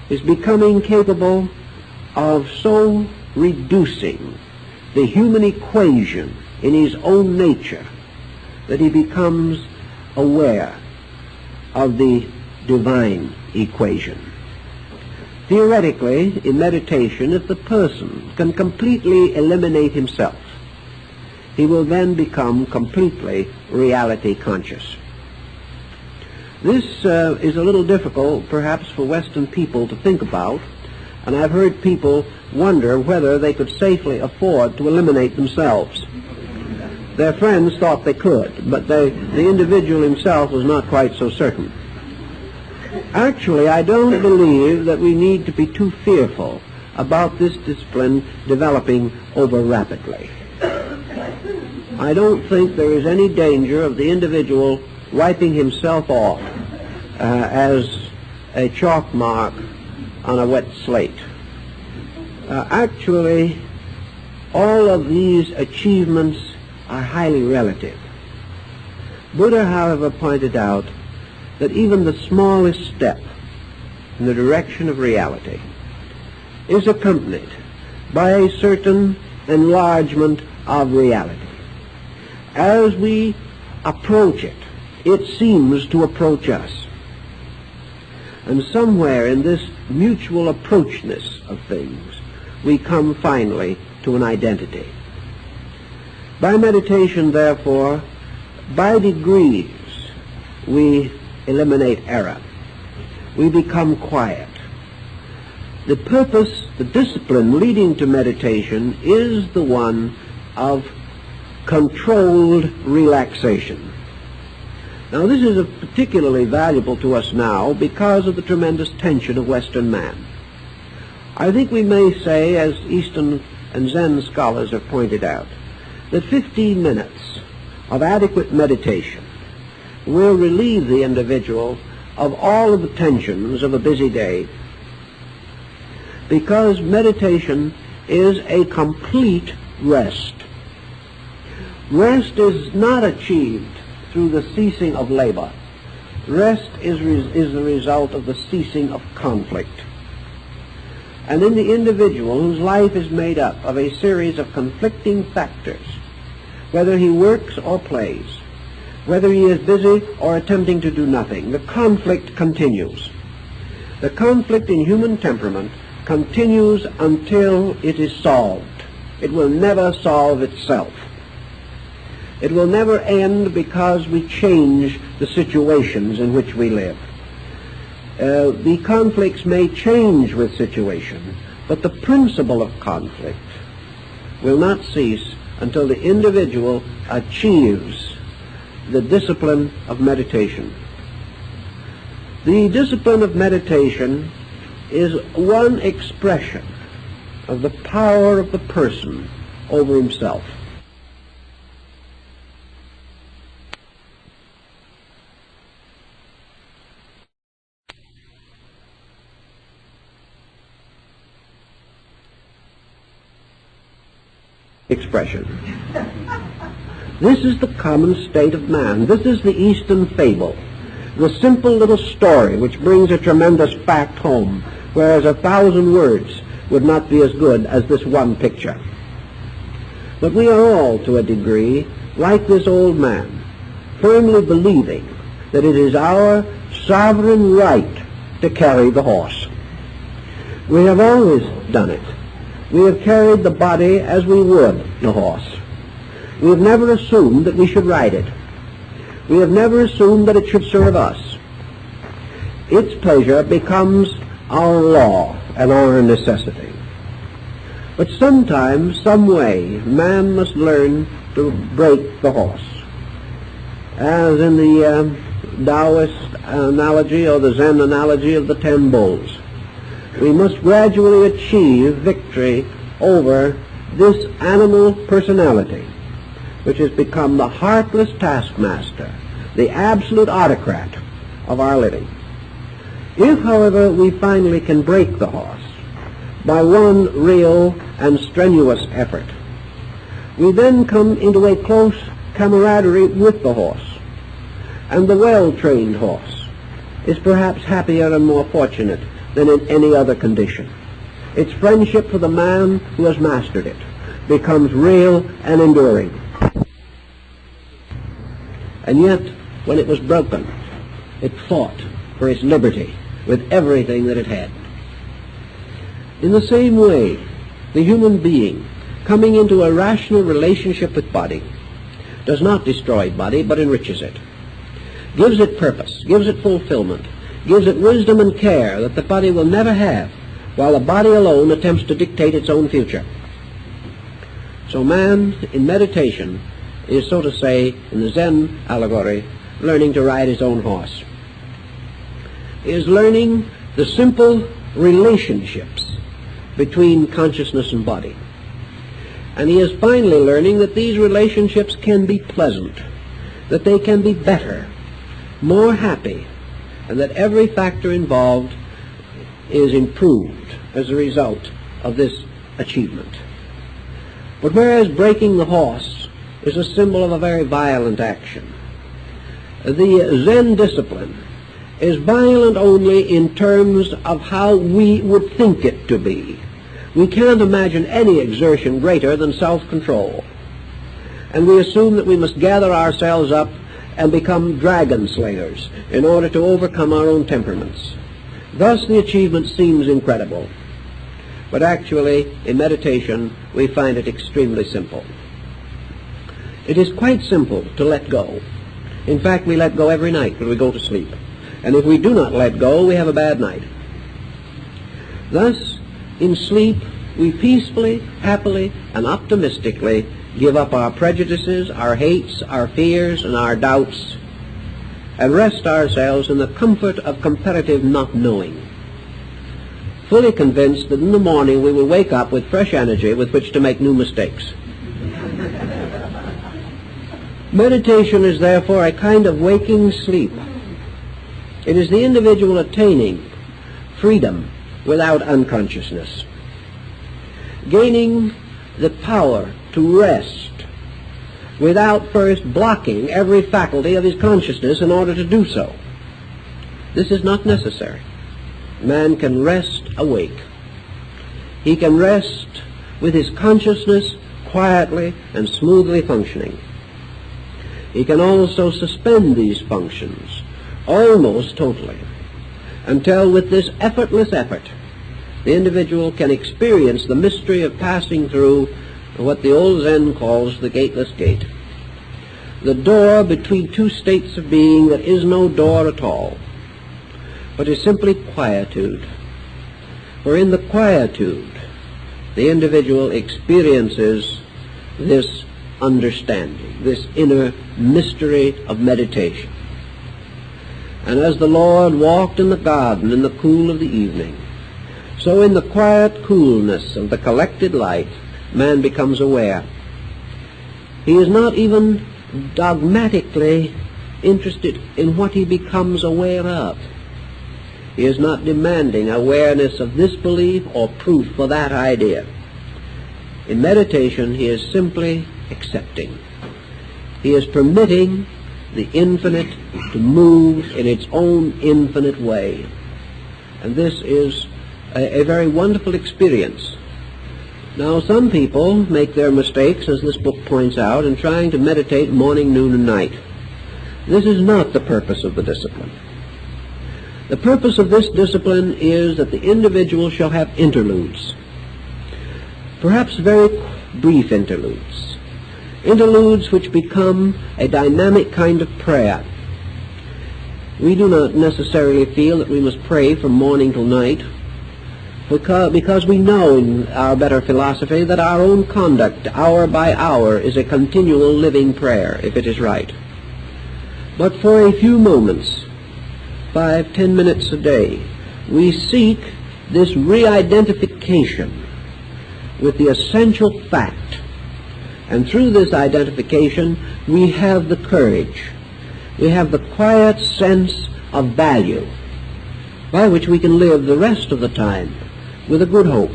is becoming capable of so reducing the human equation in his own nature that he becomes aware of the divine equation. Theoretically, in meditation, if the person can completely eliminate himself, he will then become completely reality conscious. This is a little difficult, perhaps, for Western people to think about, and I've heard people wonder whether they could safely afford to eliminate themselves. Their friends thought they could, but the individual himself was not quite so certain. Actually, I don't believe that we need to be too fearful about this discipline developing over rapidly. I don't think there is any danger of the individual wiping himself off as a chalk mark on a wet slate. Actually, all of these achievements are highly relative. Buddha, however, pointed out that even the smallest step in the direction of reality is accompanied by a certain enlargement of reality. As we approach it, it seems to approach us. And somewhere in this mutual approachness of things, we come finally to an identity. By meditation, therefore, by degrees, we eliminate error. We become quiet. The purpose, the discipline leading to meditation is the one of controlled relaxation. Now, this is particularly valuable to us now because of the tremendous tension of Western man. I think we may say, as Eastern and Zen scholars have pointed out, that 15 minutes of adequate meditation will relieve the individual of all of the tensions of a busy day, because meditation is a complete rest. Rest is not achieved through the ceasing of labor. Rest is the result of the ceasing of conflict. And in the individual whose life is made up of a series of conflicting factors, whether he works or plays, whether he is busy or attempting to do nothing, the conflict continues. The conflict in human temperament continues until it is solved. It will never solve itself. It will never end because we change the situations in which we live. The conflicts may change with situation, but the principle of conflict will not cease until the individual achieves the discipline of meditation. The discipline of meditation is one expression of the power of the person over himself. Expression. This is the common state of man. This is the Eastern fable, the simple little story which brings a tremendous fact home, whereas 1,000 words would not be as good as this one picture. But we are all, to a degree, like this old man, firmly believing that it is our sovereign right to carry the horse. We have always done it. We have carried the body as we would the horse. We have never assumed that we should ride it. We have never assumed that it should serve us. Its pleasure becomes our law and our necessity. But sometimes, some way, man must learn to break the horse. As in the Taoist analogy or the Zen analogy of the 10 bulls. We must gradually achieve victory over this animal personality, which has become the heartless taskmaster, the absolute autocrat of our living. If, however, we finally can break the horse by one real and strenuous effort, we then come into a close camaraderie with the horse, and the well-trained horse is perhaps happier and more fortunate than in any other condition. Its friendship for the man who has mastered it becomes real and enduring. And yet, when it was broken, it fought for its liberty with everything that it had. In the same way, the human being, coming into a rational relationship with body, does not destroy body, but enriches it, gives it purpose, gives it fulfillment, gives it wisdom and care that the body will never have while the body alone attempts to dictate its own future. So man, in meditation, is, so to say, in the Zen allegory, learning to ride his own horse. He is learning the simple relationships between consciousness and body. And he is finally learning that these relationships can be pleasant, that they can be better, more happy, and that every factor involved is improved as a result of this achievement. But whereas breaking the horse is a symbol of a very violent action, the Zen discipline is violent only in terms of how we would think it to be. We can't imagine any exertion greater than self-control. And we assume that we must gather ourselves up and become dragon slayers in order to overcome our own temperaments. Thus the achievement seems incredible. But actually, in meditation, we find it extremely simple. It is quite simple to let go. In fact, we let go every night when we go to sleep. And if we do not let go, we have a bad night. Thus, in sleep, we peacefully, happily, and optimistically give up our prejudices, our hates, our fears, and our doubts, and rest ourselves in the comfort of comparative not knowing, fully convinced that in the morning we will wake up with fresh energy with which to make new mistakes. Meditation is therefore a kind of waking sleep. It is the individual attaining freedom without unconsciousness, gaining the power to rest without first blocking every faculty of his consciousness in order to do so. This is not necessary. Man can rest awake. He can rest with his consciousness quietly and smoothly functioning. He can also suspend these functions almost totally, until with this effortless effort, the individual can experience the mystery of passing through what the old Zen calls the gateless gate, the door between two states of being that is no door at all, but is simply quietude. For in the quietude, the individual experiences this understanding, this inner mystery of meditation. And as the Lord walked in the garden in the cool of the evening, so in the quiet coolness of the collected light, man becomes aware. He is not even dogmatically interested in what he becomes aware of. He is not demanding awareness of this belief or proof for that idea. In meditation, he is simply accepting. He is permitting the infinite to move in its own infinite way. And this is a very wonderful experience. Now, some people make their mistakes, as this book points out, in trying to meditate morning, noon, and night. This is not the purpose of the discipline. The purpose of this discipline is that the individual shall have interludes, perhaps very brief interludes which become a dynamic kind of prayer. We do not necessarily feel that we must pray from morning till night, because we know in our better philosophy that our own conduct, hour by hour, is a continual living prayer, if it is right. But for a few moments, 5-10 minutes a day, we seek this re-identification with the essential fact. And through this identification, we have the courage, we have the quiet sense of value by which we can live the rest of the time with a good hope,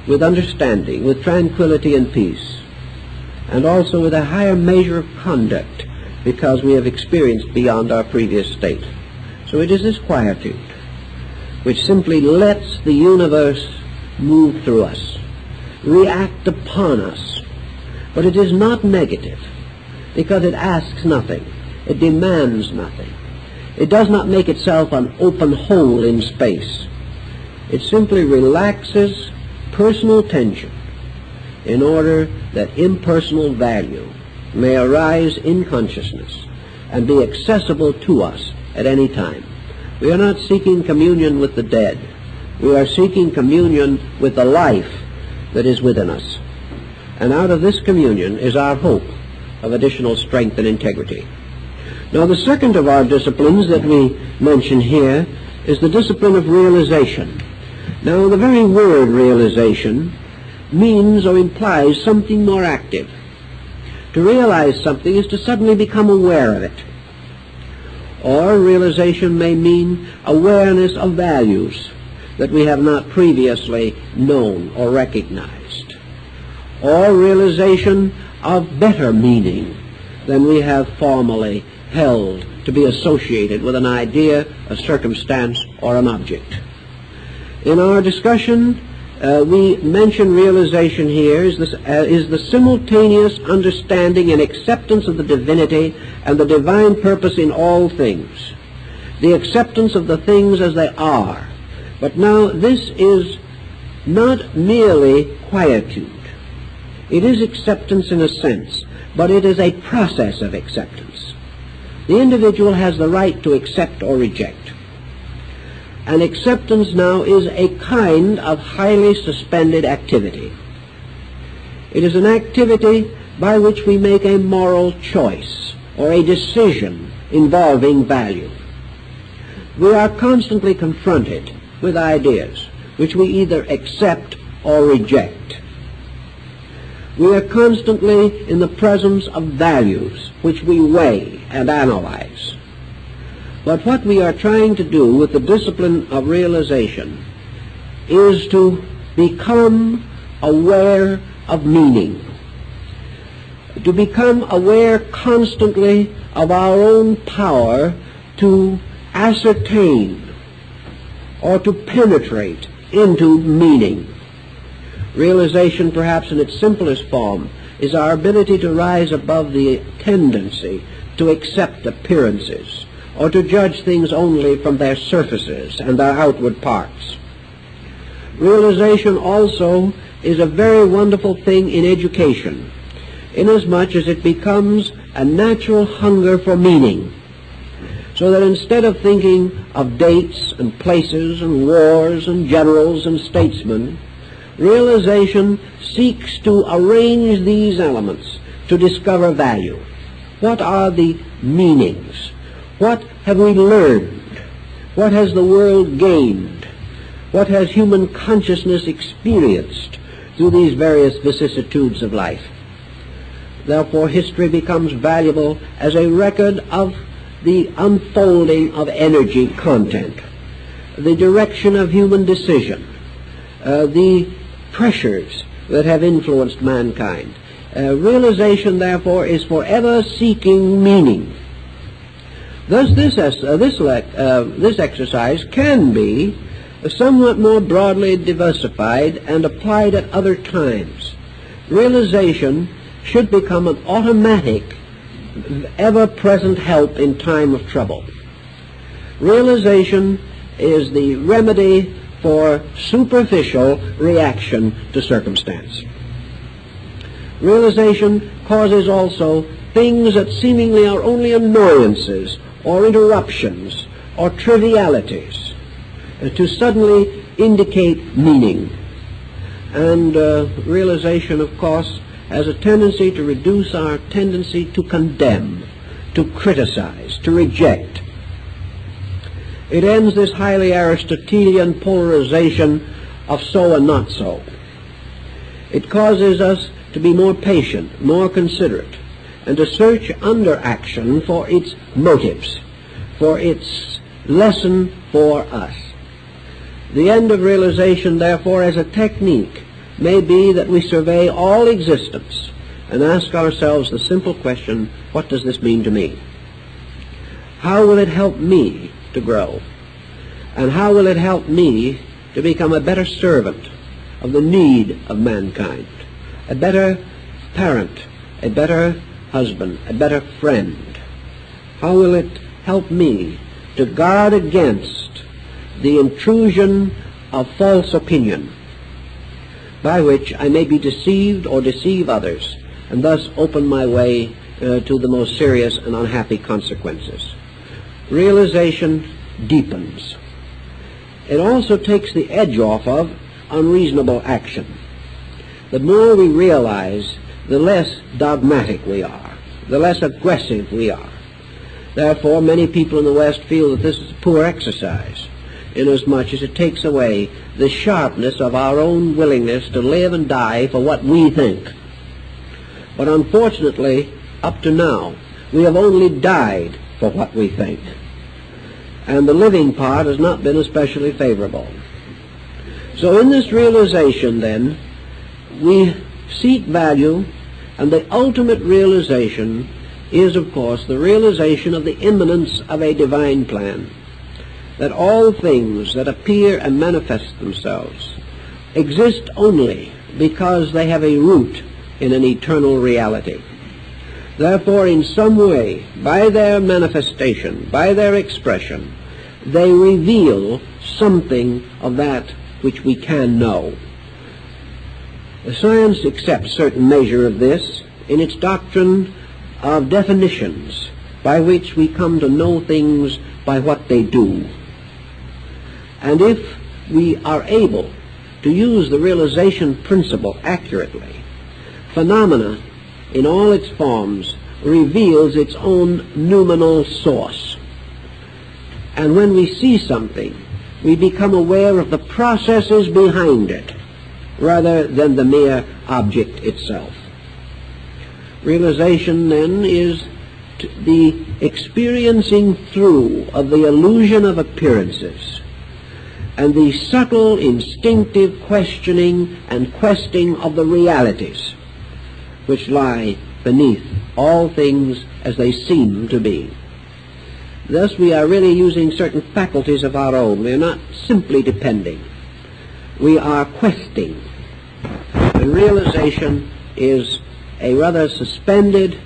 with understanding, with tranquility and peace, and also with a higher measure of conduct because we have experienced beyond our previous state. So it is this quietude which simply lets the universe move through us, react upon us. But it is not negative, because it asks nothing, it demands nothing. It does not make itself an open hole in space. It simply relaxes personal tension in order that impersonal value may arise in consciousness and be accessible to us at any time. We are not seeking communion with the dead, We are seeking communion with the life that is within us. And out of this communion is our hope of additional strength and integrity. Now, the second of our disciplines that we mention here is the discipline of realization. Now, the very word realization means or implies something more active. To realize something is to suddenly become aware of it. Or realization may mean awareness of values that we have not previously known or recognized. Or realization of better meaning than we have formerly held to be associated with an idea, a circumstance, or an object. In our discussion, we mention realization here is the simultaneous understanding and acceptance of the divinity and the divine purpose in all things, the acceptance of the things as they are. But now this is not merely quietude. It is acceptance in a sense, but it is a process of acceptance. The individual has the right to accept or reject. And acceptance now is a kind of highly suspended activity. It is an activity by which we make a moral choice or a decision involving value. We are constantly confronted with ideas which we either accept or reject. We are constantly in the presence of values which we weigh and analyze. But what we are trying to do with the discipline of realization is to become aware of meaning, to become aware constantly of our own power to ascertain or to penetrate into meaning. Realization, perhaps in its simplest form, is our ability to rise above the tendency to accept appearances or to judge things only from their surfaces and their outward parts. Realization also is a very wonderful thing in education, inasmuch as it becomes a natural hunger for meaning, so that instead of thinking of dates and places and wars and generals and statesmen, realization seeks to arrange these elements to discover value. What are the meanings? What have we learned? What has the world gained? What has human consciousness experienced through these various vicissitudes of life? Therefore, history becomes valuable as a record of the unfolding of energy content, the direction of human decision, the pressures that have influenced mankind. Realization, therefore, is forever seeking meaning. Thus, this exercise can be somewhat more broadly diversified and applied at other times. Realization should become an automatic, ever-present help in time of trouble. Realization is the remedy for superficial reaction to circumstance. Realization causes also things that seemingly are only annoyances or interruptions or trivialities to suddenly indicate meaning. And realization, of course, has a tendency to reduce our tendency to condemn, to criticize, to reject. It ends this highly Aristotelian polarization of so and not so. It causes us to be more patient, more considerate, and to search under action for its motives, for its lesson for us. The end of realization, therefore, as a technique, may be that we survey all existence and ask ourselves the simple question, what does this mean to me? How will it help me to grow? And how will it help me to become a better servant of the need of mankind, a better parent, a better husband, a better friend? How will it help me to guard against the intrusion of false opinion, by which I may be deceived or deceive others, and thus open my way to the most serious and unhappy consequences? Realization deepens. it also takes the edge off of unreasonable action. The more we realize, the less dogmatic we are, the less aggressive we are. Therefore, many people in the West feel that this is poor exercise, inasmuch as it takes away the sharpness of our own willingness to live and die for what we think. But unfortunately, up to now, we have only died for what we think, and the living part has not been especially favorable. So in this realization, then, we seek value, and the ultimate realization is, of course, the realization of the immanence of a divine plan, that all things that appear and manifest themselves exist only because they have a root in an eternal reality. Therefore, in some way, by their manifestation, by their expression, they reveal something of that which we can know. Science accepts certain measure of this in its doctrine of definitions, by which we come to know things by what they do. And if we are able to use the realization principle accurately, phenomena in all its forms reveals its own noumenal source. And when we see something, we become aware of the processes behind it, rather than the mere object itself. Realization, then, is the experiencing through of the illusion of appearances, and the subtle, instinctive questioning and questing of the realities which lie beneath all things as they seem to be. Thus we are really using certain faculties of our own. We are not simply depending. We are questing. And realization is a rather suspended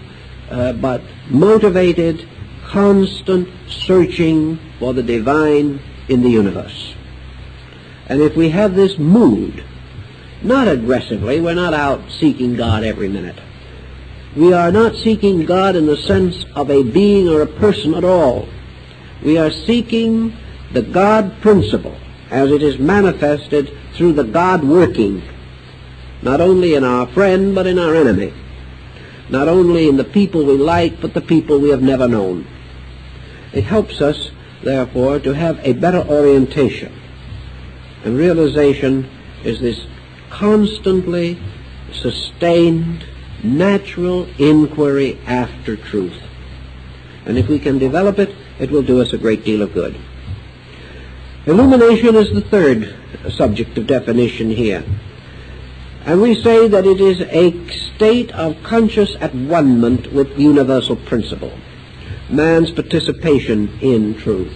but motivated, constant searching for the divine in the universe. And if we have this mood, not aggressively, we're not out seeking God every minute. We are not seeking God in the sense of a being or a person at all. We are seeking the God principle as it is manifested through the God working, not only in our friend but in our enemy, not only in the people we like but the people we have never known. It helps us, therefore, to have a better orientation. And realization is this constantly sustained, natural inquiry after truth. And if we can develop it, it will do us a great deal of good. Illumination is the third subject of definition here. And we say that it is a state of conscious at-one-ment with universal principle, man's participation in truth.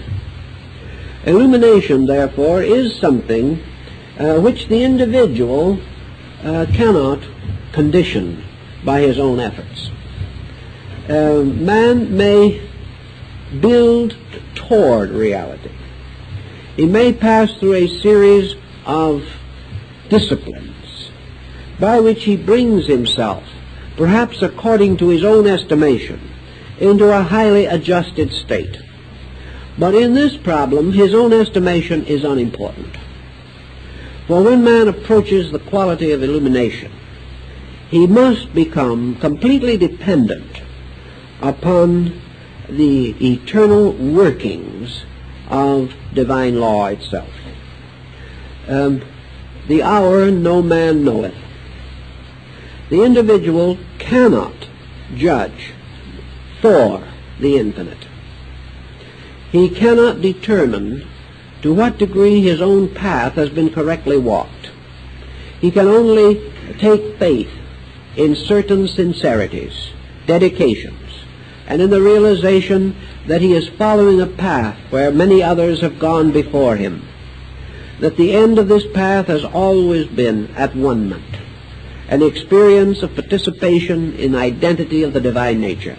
Illumination, therefore, is something which the individual cannot condition by his own efforts. Man may build toward reality. He may pass through a series of disciplines by which he brings himself, perhaps according to his own estimation, into a highly adjusted state. But in this problem, his own estimation is unimportant. For when man approaches the quality of illumination, he must become completely dependent upon the eternal workings of divine law itself. The hour no man knoweth. The individual cannot judge for the infinite. He cannot determine to what degree his own path has been correctly walked. He can only take faith in certain sincerities, dedications, and in the realization that he is following a path where many others have gone before him, that the end of this path has always been at-one-ment, an experience of participation in the identity of the divine nature.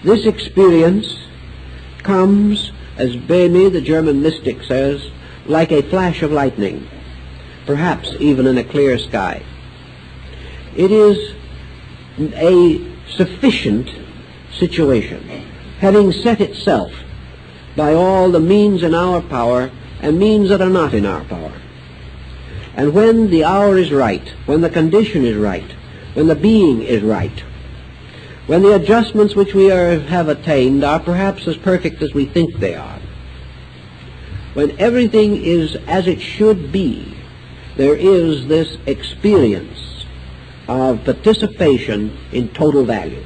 This experience comes, as Böhme, the German mystic, says, like a flash of lightning, perhaps even in a clear sky. It is a sufficient situation, having set itself by all the means in our power and means that are not in our power. And when the hour is right, when the condition is right, when the being is right, when the adjustments which we have attained are perhaps as perfect as we think they are, when everything is as it should be, there is this experience of participation in total value.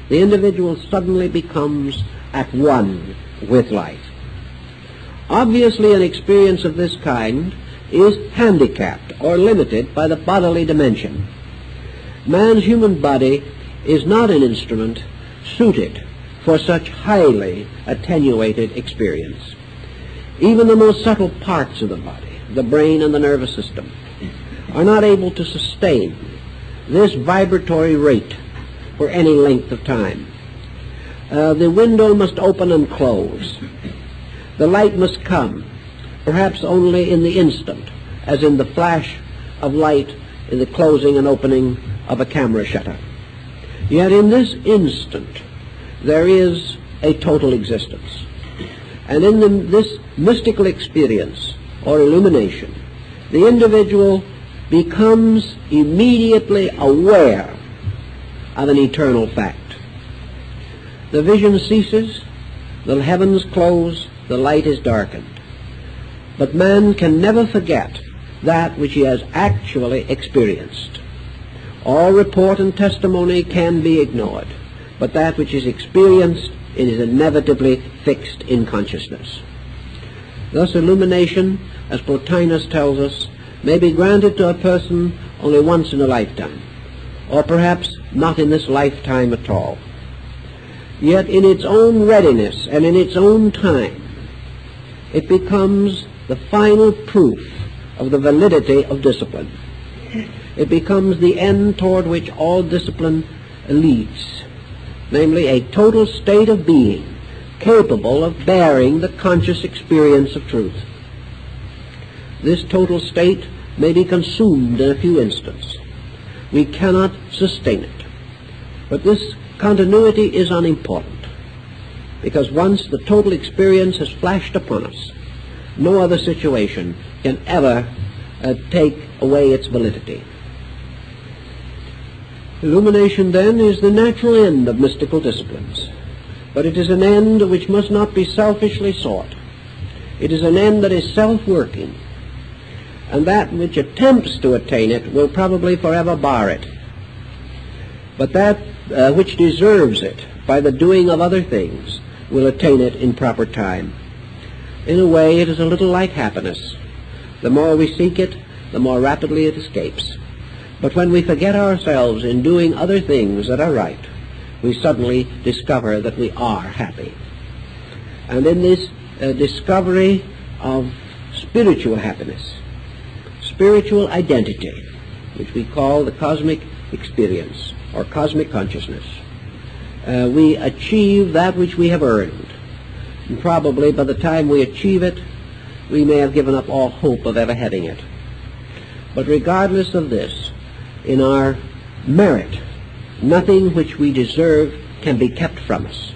The individual suddenly becomes at one with life. Obviously, an experience of this kind is handicapped or limited by the bodily dimension. Man's human body is not an instrument suited for such highly attenuated experience. Even the most subtle parts of the body, the brain and the nervous system, are not able to sustain this vibratory rate for any length of time. The window must open and close. The light must come, perhaps only in the instant, as in the flash of light in the closing and opening of a camera shutter. Yet in this instant, there is a total existence. And in this mystical experience or illumination, the individual becomes immediately aware of an eternal fact. The vision ceases, the heavens close, the light is darkened. But man can never forget that which he has actually experienced. All report and testimony can be ignored, but that which is experienced, it is inevitably fixed in consciousness. Thus illumination, as Plotinus tells us, may be granted to a person only once in a lifetime, or perhaps not in this lifetime at all. Yet in its own readiness and in its own time, it becomes the final proof of the validity of discipline. It becomes the end toward which all discipline leads, namely a total state of being capable of bearing the conscious experience of truth. This total state may be consumed in a few instants. We cannot sustain it. But this continuity is unimportant, because once the total experience has flashed upon us, no other situation can ever take away its validity. Illumination, then, is the natural end of mystical disciplines, but it is an end which must not be selfishly sought. It is an end that is self-working, and that which attempts to attain it will probably forever bar it. But that which deserves it by the doing of other things will attain it in proper time. In a way, it is a little like happiness. The more we seek it, the more rapidly it escapes. But when we forget ourselves in doing other things that are right, we suddenly discover that we are happy. And in this discovery of spiritual happiness, spiritual identity, which we call the cosmic experience or cosmic consciousness, we achieve that which we have earned. And probably by the time we achieve it, we may have given up all hope of ever having it. But regardless of this, in our merit, nothing which we deserve can be kept from us.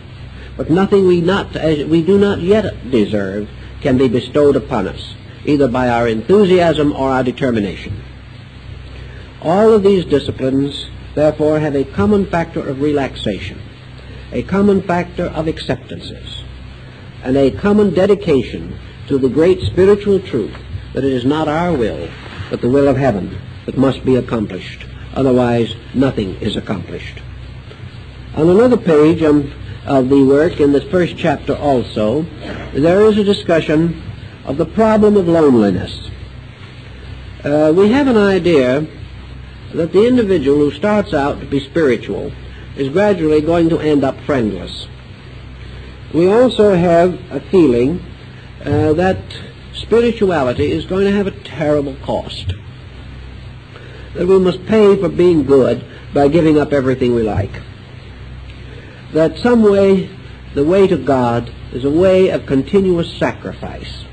But nothing we do not yet deserve can be bestowed upon us, either by our enthusiasm or our determination. All of these disciplines, therefore, have a common factor of relaxation, a common factor of acceptances, and a common dedication to the great spiritual truth that it is not our will, but the will of heaven that must be accomplished. Otherwise, nothing is accomplished. On another page of the work, in the first chapter also, there is a discussion of the problem of loneliness. We have an idea that the individual who starts out to be spiritual is gradually going to end up friendless. We also have a feeling that spirituality is going to have a terrible cost, that we must pay for being good by giving up everything we like, that some way the way to God is a way of continuous sacrifice.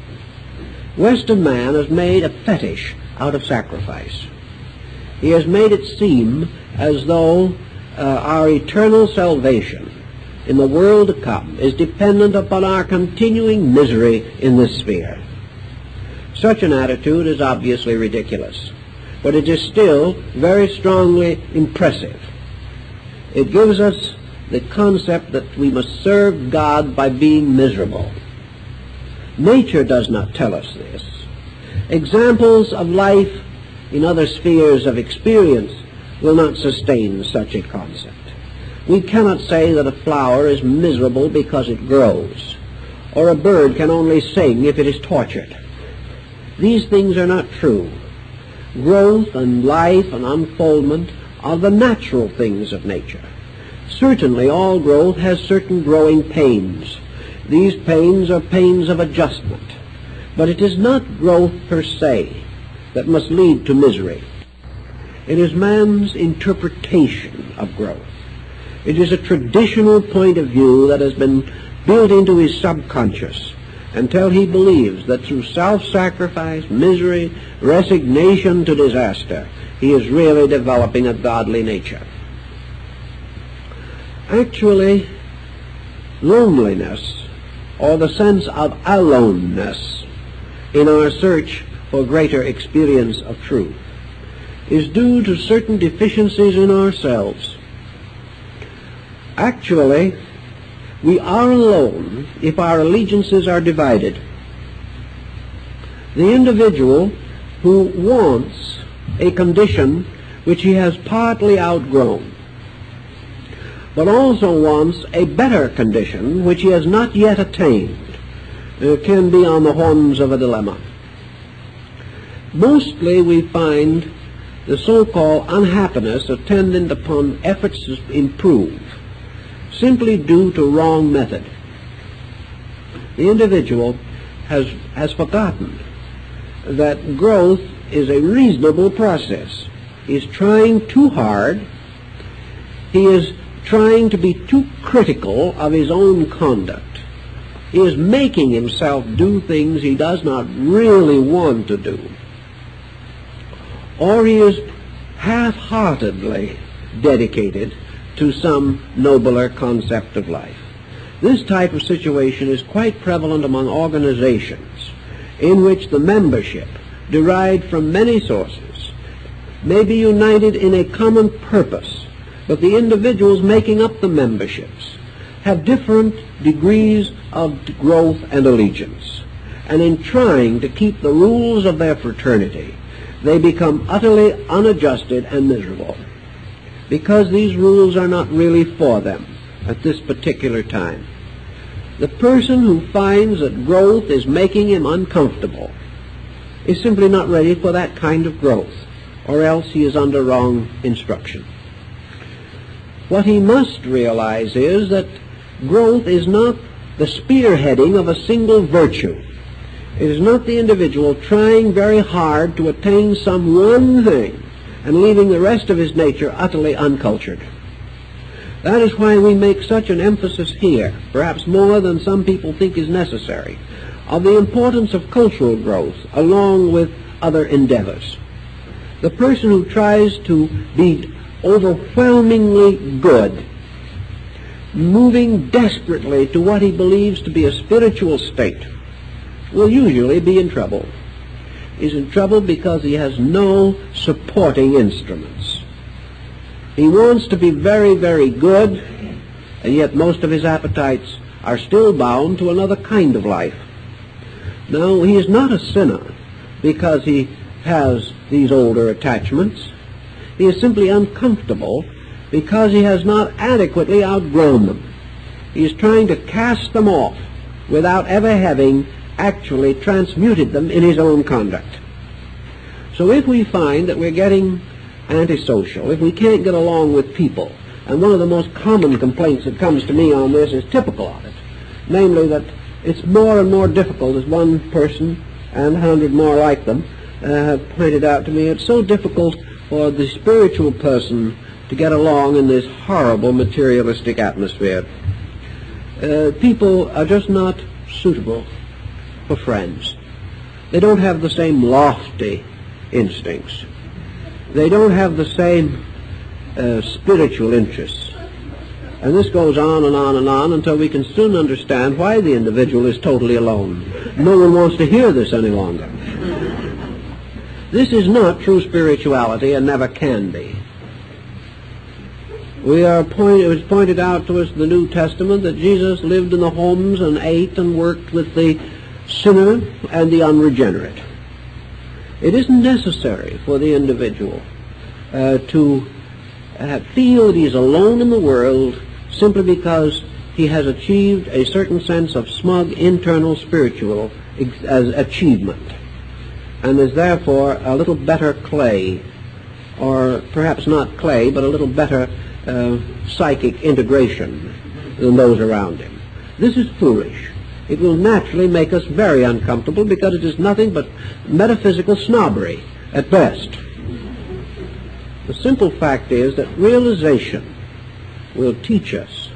Western man has made a fetish out of sacrifice. He has made it seem as though our eternal salvation in the world to come is dependent upon our continuing misery in this sphere. Such an attitude is obviously ridiculous, but it is still very strongly impressive. It gives us the concept that we must serve God by being miserable. Nature does not tell us this. Examples of life in other spheres of experience will not sustain such a concept. We cannot say that a flower is miserable because it grows, or a bird can only sing if it is tortured. These things are not true. Growth and life and unfoldment are the natural things of nature. Certainly all growth has certain growing pains. These pains are pains of adjustment. But it is not growth per se that must lead to misery. It is man's interpretation of growth. It is a traditional point of view that has been built into his subconscious until he believes that through self-sacrifice, misery, resignation to disaster, he is really developing a godly nature. Actually, loneliness, or the sense of aloneness in our search for greater experience of truth, is due to certain deficiencies in ourselves. Actually, we are alone if our allegiances are divided. The individual who wants a condition which he has partly outgrown, but also wants a better condition which he has not yet attained, can be on the horns of a dilemma. Mostly we find the so-called unhappiness attendant upon efforts to improve simply due to wrong method. The individual has forgotten that growth is a reasonable process. He is trying too hard. He is trying to be too critical of his own conduct. He is making himself do things he does not really want to do. Or he is half-heartedly dedicated to some nobler concept of life. This type of situation is quite prevalent among organizations in which the membership, derived from many sources, may be united in a common purpose, but the individuals making up the memberships have different degrees of growth and allegiance, and in trying to keep the rules of their fraternity, they become utterly unadjusted and miserable, because these rules are not really for them at this particular time. The person who finds that growth is making him uncomfortable is simply not ready for that kind of growth, or else he is under wrong instruction. What he must realize is that growth is not the spearheading of a single virtue. It is not the individual trying very hard to attain some one thing and leaving the rest of his nature utterly uncultured. That is why we make such an emphasis here, perhaps more than some people think is necessary, of the importance of cultural growth along with other endeavors. The person who tries to be overwhelmingly good, moving desperately to what he believes to be a spiritual state, will usually be in trouble. He's in trouble because he has no supporting instruments. He wants to be very, very good, and yet most of his appetites are still bound to another kind of life. Now, he is not a sinner because he has these older attachments. He is simply uncomfortable because he has not adequately outgrown them. He is trying to cast them off without ever having actually transmuted them in his own conduct. So if we find that we're getting antisocial, if we can't get along with people, and one of the most common complaints that comes to me on this is typical of it, namely that it's more and more difficult, as one person and 100 more like them have pointed out to me, it's so difficult for the spiritual person to get along in this horrible materialistic atmosphere. People are just not suitable for friends. They don't have the same lofty instincts. They don't have the same spiritual interests. And this goes on and on and on until we can soon understand why the individual is totally alone. No one wants to hear this any longer. This is not true spirituality and never can be. It was pointed out to us in the New Testament that Jesus lived in the homes and ate and worked with the sinner and the unregenerate. It isn't necessary for the individual to feel that he's alone in the world simply because he has achieved a certain sense of smug internal spiritual achievement and is therefore a little better clay, or perhaps not clay, but a little better psychic integration than those around him. This is foolish. It will naturally make us very uncomfortable because it is nothing but metaphysical snobbery at best. The simple fact is that realization will teach us,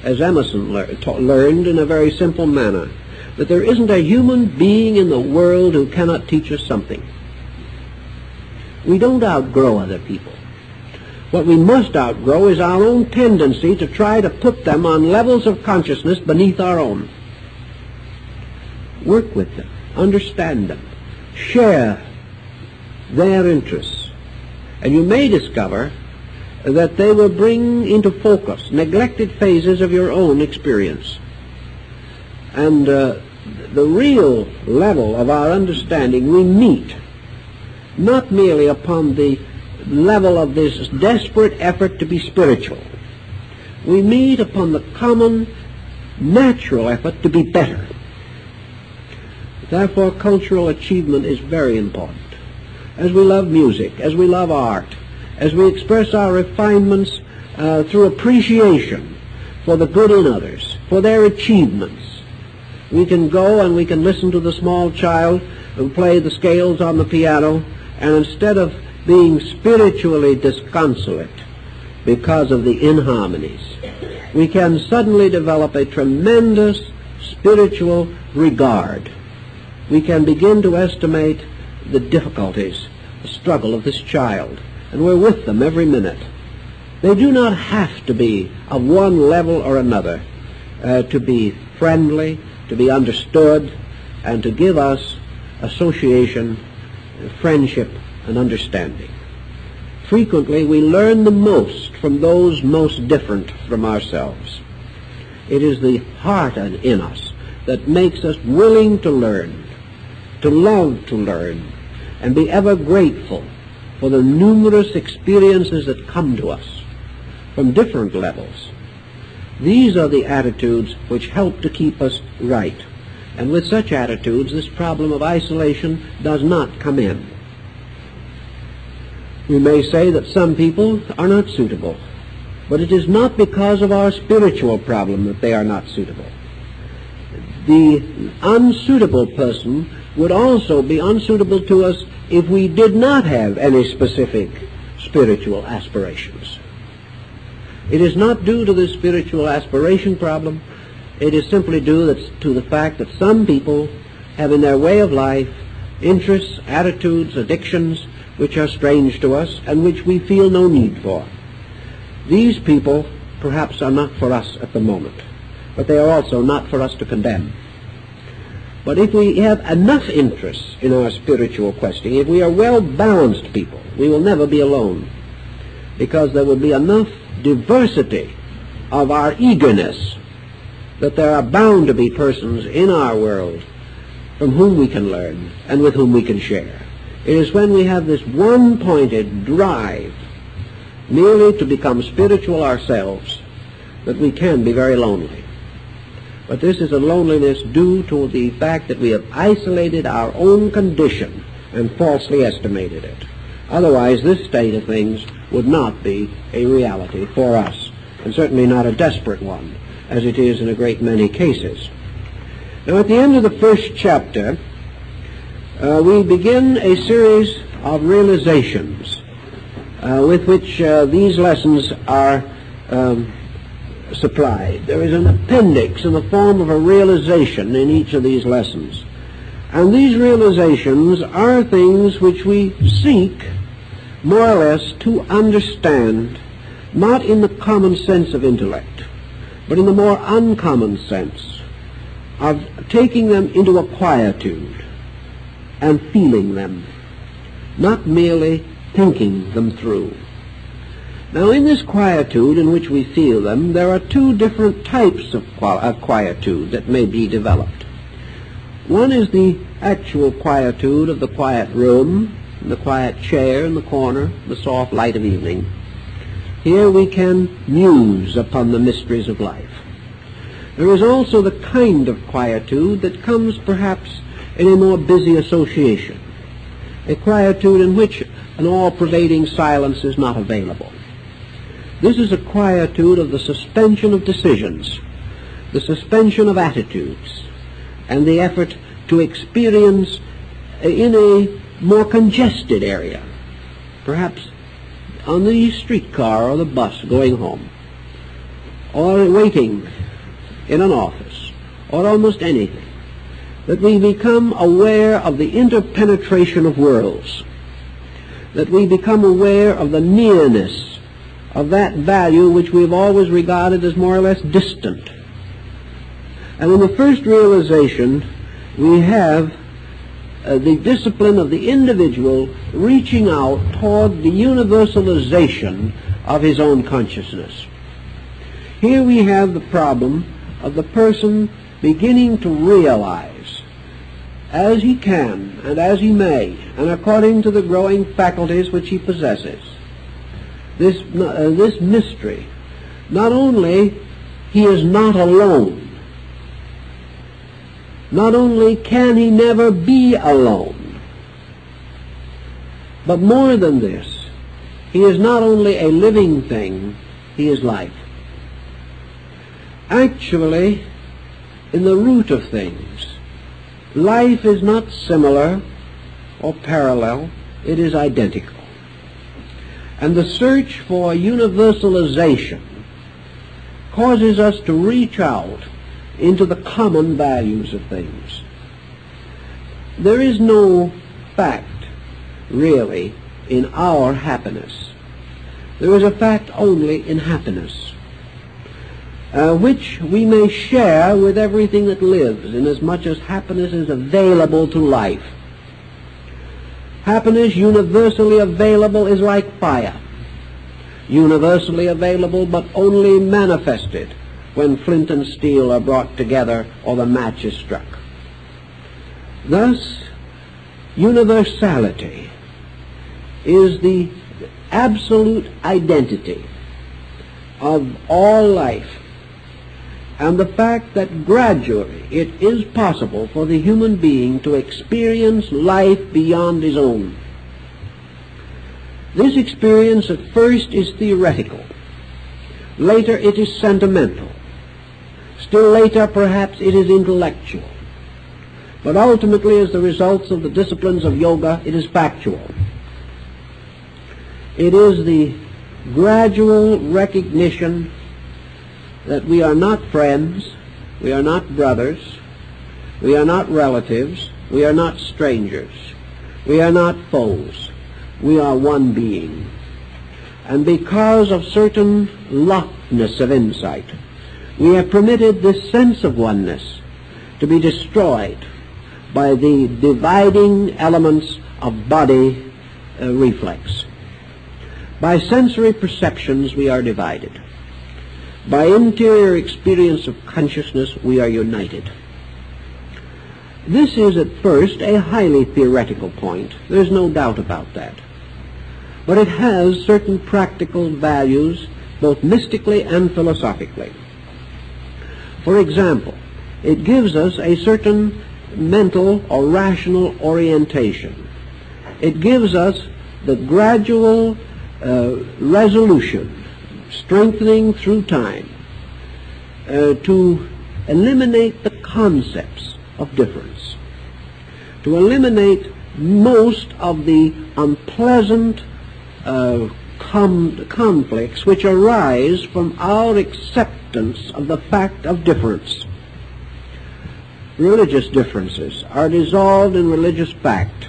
as Emerson learned in a very simple manner, that there isn't a human being in the world who cannot teach us something. We don't outgrow other people. What we must outgrow is our own tendency to try to put them on levels of consciousness beneath our own. Work with them, understand them, share their interests, and you may discover that they will bring into focus neglected phases of your own experience. And the real level of our understanding we meet not merely upon the level of this desperate effort to be spiritual. We meet upon the common natural effort to be better. Therefore, cultural achievement is very important. As we love music, as we love art, as we express our refinements through appreciation for the good in others, for their achievements, we can go and we can listen to the small child who play the scales on the piano, and instead of being spiritually disconsolate because of the inharmonies, we can suddenly develop a tremendous spiritual regard. We can begin to estimate the difficulties, the struggle of this child, and we're with them every minute. They do not have to be of one level or another to be friendly, to be understood, and to give us association, friendship, and understanding. Frequently, we learn the most from those most different from ourselves. It is the heart in us that makes us willing to learn, to love to learn, and be ever grateful for the numerous experiences that come to us from different levels. These are the attitudes which help to keep us right. And with such attitudes, this problem of isolation does not come in. We may say that some people are not suitable, but it is not because of our spiritual problem that they are not suitable. The unsuitable person would also be unsuitable to us if we did not have any specific spiritual aspirations. It is not due to the spiritual aspiration problem. It is simply due to the fact that some people have in their way of life interests, attitudes, addictions, which are strange to us and which we feel no need for. These people perhaps are not for us at the moment, but they are also not for us to condemn. But if we have enough interests in our spiritual questing, if we are well-balanced people, we will never be alone, because there will be enough diversity of our eagerness that there are bound to be persons in our world from whom we can learn and with whom we can share. It is when we have this one-pointed drive merely to become spiritual ourselves that we can be very lonely. But this is a loneliness due to the fact that we have isolated our own condition and falsely estimated it. Otherwise, this state of things would not be a reality for us, and certainly not a desperate one, as it is in a great many cases. Now, at the end of the first chapter, we begin a series of realizations with which these lessons are supplied. There is an appendix in the form of a realization in each of these lessons. And these realizations are things which we seek more or less to understand, not in the common sense of intellect, but in the more uncommon sense of taking them into a quietude and feeling them not merely thinking them through. Now, in this quietude in which we feel them, there are two different types of quietude that may be developed. One is the actual quietude of the quiet room, the quiet chair in the corner, the soft light of evening. Here we can muse upon the mysteries of life. There is also the kind of quietude that comes perhaps in a more busy association, a quietude in which an all-pervading silence is not available. This is a quietude of the suspension of decisions, the suspension of attitudes, and the effort to experience in a more congested area, perhaps on the streetcar or the bus going home, or waiting in an office, or almost anything, that we become aware of the interpenetration of worlds, that we become aware of the nearness of that value which we've always regarded as more or less distant. And in the first realization, we have the discipline of the individual reaching out toward the universalization of his own consciousness. Here we have the problem of the person beginning to realize, as he can and as he may, and according to the growing faculties which he possesses, this mystery. Not only he is not alone, not only can he never be alone, but more than this, he is not only a living thing, he is life. Actually, in the root of things, life is not similar or parallel, it is identical. And the search for universalization causes us to reach out into the common values of things. There is no fact, really, in our happiness. There is a fact only in happiness, which we may share with everything that lives, inasmuch as happiness is available to life. Happiness universally available is like fire, universally available but only manifested when flint and steel are brought together or the match is struck. Thus, universality is the absolute identity of all life, and the fact that gradually it is possible for the human being to experience life beyond his own. This experience at first is theoretical. Later it is sentimental. Still later perhaps it is intellectual. But ultimately, as the results of the disciplines of yoga, it is factual. It is the gradual recognition that we are not friends, we are not brothers, we are not relatives, we are not strangers, we are not foes, we are one being. And because of certain loftiness of insight, we have permitted this sense of oneness to be destroyed by the dividing elements of body reflex. By sensory perceptions we are divided. By interior experience of consciousness we are united. This is at first a highly theoretical point. There's no doubt about that. But it has certain practical values, both mystically and philosophically. For example, it gives us a certain mental or rational orientation. It gives us the gradual resolution, strengthening through time, to eliminate the concepts of difference, to eliminate most of the unpleasant conflicts which arise from our acceptance of the fact of difference. Religious differences are dissolved in religious fact.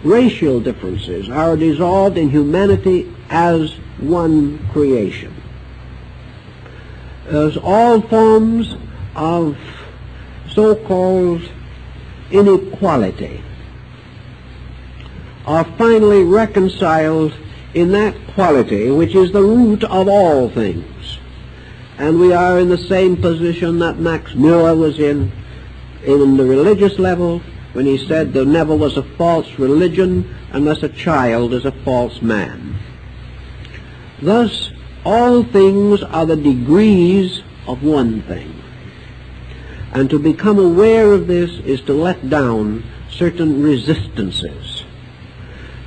Racial differences are dissolved in humanity as one creation. As all forms of so-called inequality are finally reconciled in that quality which is the root of all things. And we are in the same position that Max Muller was in the religious level, when he said there never was a false religion unless a child is a false man. Thus, all things are the degrees of one thing. And to become aware of this is to let down certain resistances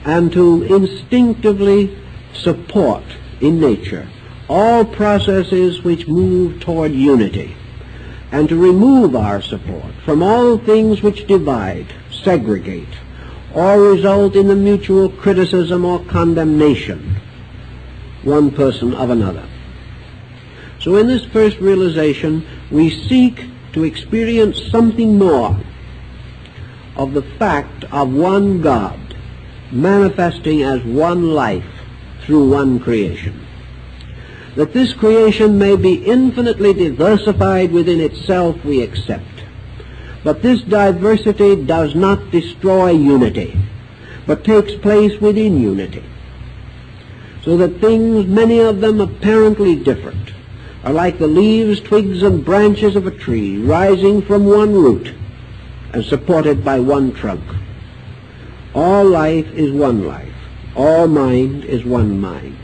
and to instinctively support in nature all processes which move toward unity, and to remove our support from all things which divide, segregate, or result in the mutual criticism or condemnation, one person of another. So in this first realization, we seek to experience something more of the fact of one God manifesting as one life through one creation. That this creation may be infinitely diversified within itself, we accept. But this diversity does not destroy unity, but takes place within unity. So that things, many of them apparently different, are like the leaves, twigs, and branches of a tree rising from one root and supported by one trunk. All life is one life. All mind is one mind.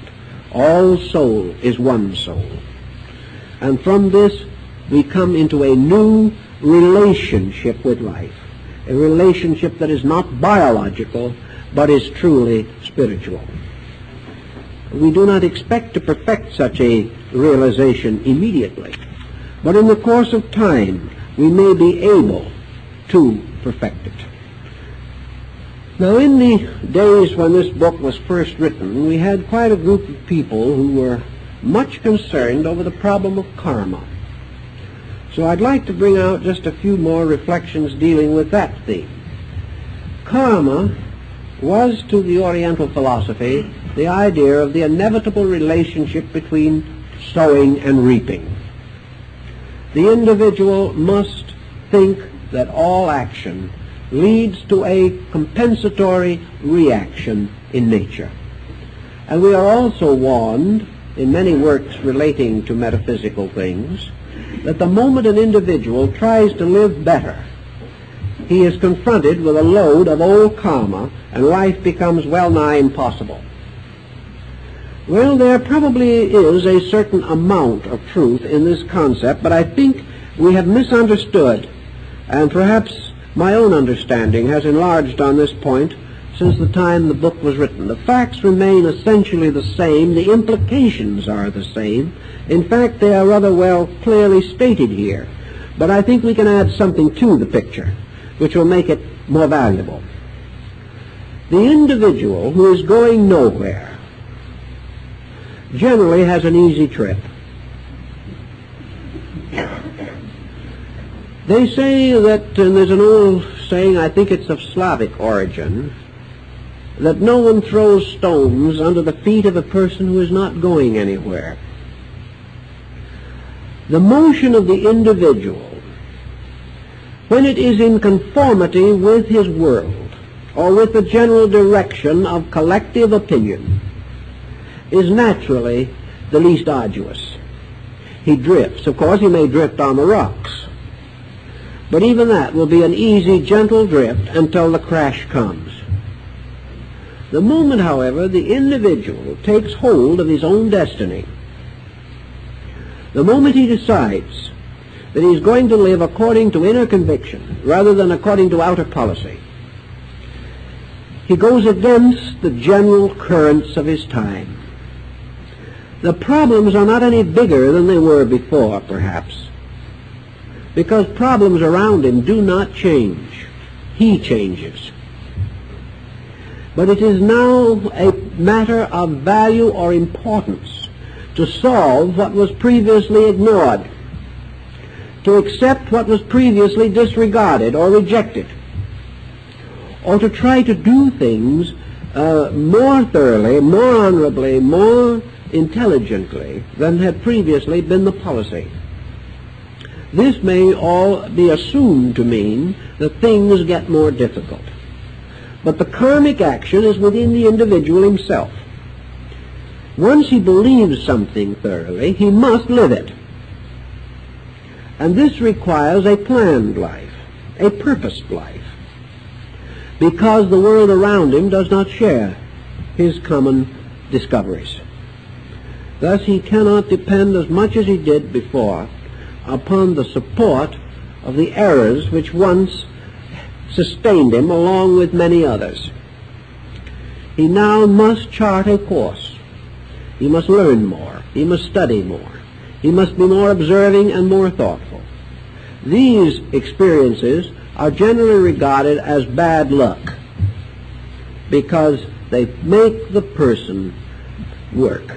All soul is one soul. And from this we come into a new relationship with life, a relationship that is not biological but is truly spiritual. We do not expect to perfect such a realization immediately, but in the course of time we may be able to perfect it. Now, in the days when this book was first written, we had quite a group of people who were much concerned over the problem of karma. So I'd like to bring out just a few more reflections dealing with that theme. Karma was, to the Oriental philosophy, the idea of the inevitable relationship between sowing and reaping. The individual must think that all action leads to a compensatory reaction in nature. And we are also warned in many works relating to metaphysical things that the moment an individual tries to live better, he is confronted with a load of old karma and life becomes well nigh impossible. Well, there probably is a certain amount of truth in this concept, but I think we have misunderstood, and perhaps my own understanding has enlarged on this point since the time the book was written. The facts remain essentially the same. The implications are the same. In fact, they are rather well clearly stated here. But I think we can add something to the picture which will make it more valuable. The individual who is going nowhere generally has an easy trip. They say that, and there's an old saying, I think it's of Slavic origin, that no one throws stones under the feet of a person who is not going anywhere. The motion of the individual, when it is in conformity with his world, or with the general direction of collective opinion, is naturally the least arduous. He drifts. Of course, he may drift on the rocks, but even that will be an easy, gentle drift until the crash comes. The moment, however, the individual takes hold of his own destiny, the moment he decides that he's going to live according to inner conviction rather than according to outer policy, he goes against the general currents of his time. The problems are not any bigger than they were before, perhaps, because problems around him do not change. He changes. But it is now a matter of value or importance to solve what was previously ignored, to accept what was previously disregarded or rejected, or to try to do things more thoroughly, more honorably, more intelligently than had previously been the policy. This may all be assumed to mean that things get more difficult. But the karmic action is within the individual himself. Once he believes something thoroughly, he must live it. And this requires a planned life, a purposed life, because the world around him does not share his common discoveries. Thus he cannot depend as much as he did before upon the support of the errors which once sustained him along with many others. He now must chart a course. He must learn more. He must study more. He must be more observing and more thoughtful. These experiences are generally regarded as bad luck because they make the person work.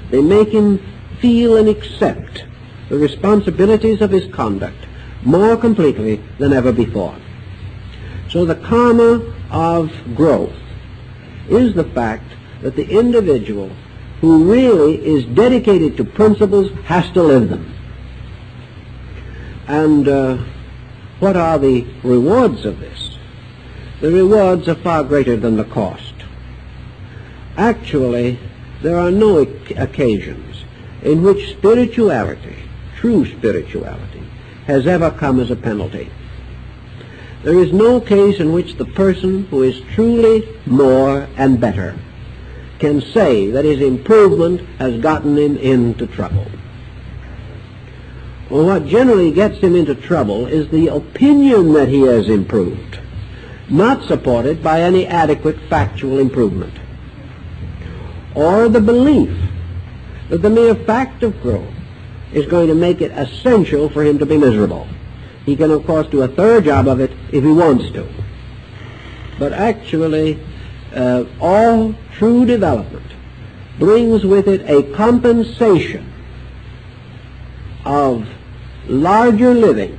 They make him feel and accept the responsibilities of his conduct more completely than ever before. So the karma of growth is the fact that the individual who really is dedicated to principles has to live them. And what are the rewards of this? The rewards are far greater than the cost. Actually, there are no occasions in which spirituality, true spirituality, has ever come as a penalty. There is no case in which the person who is truly more and better can say that his improvement has gotten him into trouble. Well, what generally gets him into trouble is the opinion that he has improved, not supported by any adequate factual improvement, or the belief that the mere fact of growth is going to make it essential for him to be miserable. He can, of course, do a thorough job of it if he wants to. But actually, all true development brings with it a compensation of larger living,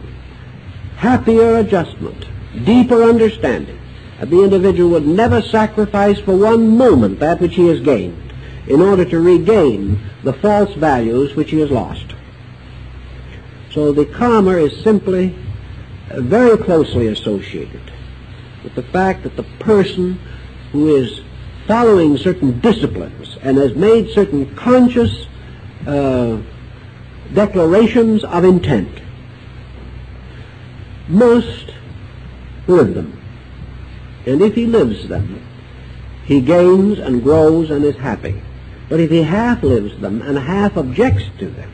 happier adjustment, deeper understanding. The individual would never sacrifice for one moment that which he has gained in order to regain the false values which he has lost. So the karma is simply very closely associated with the fact that the person who is following certain disciplines and has made certain conscious declarations of intent must live them. And if he lives them, he gains and grows and is happy. But if he half lives them and half objects to them,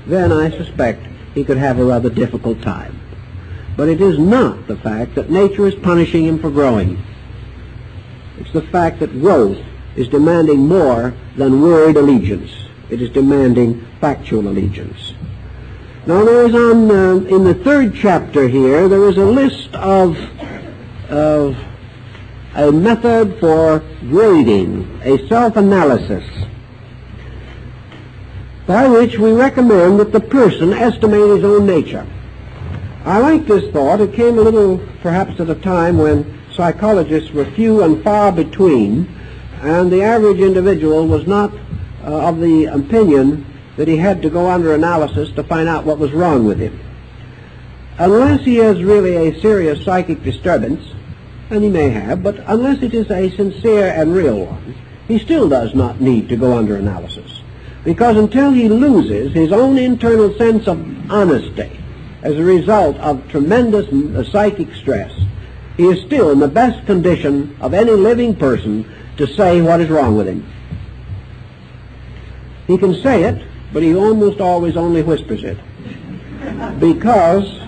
then I suspect he could have a rather difficult time. But it is not the fact that nature is punishing him for growing. It's the fact that growth is demanding more than word allegiance. It is demanding factual allegiance. Now there is in the third chapter here, there is a list of a method for grading, a self-analysis, by which we recommend that the person estimate his own nature. I like this thought. It came a little, perhaps, at a time when psychologists were few and far between, and the average individual was not of the opinion that he had to go under analysis to find out what was wrong with him. Unless he has really a serious psychic disturbance, and he may have, but unless it is a sincere and real one, he still does not need to go under analysis. Because until he loses his own internal sense of honesty as a result of tremendous psychic stress, he is still in the best condition of any living person to say what is wrong with him. He can say it, but he almost always only whispers it, because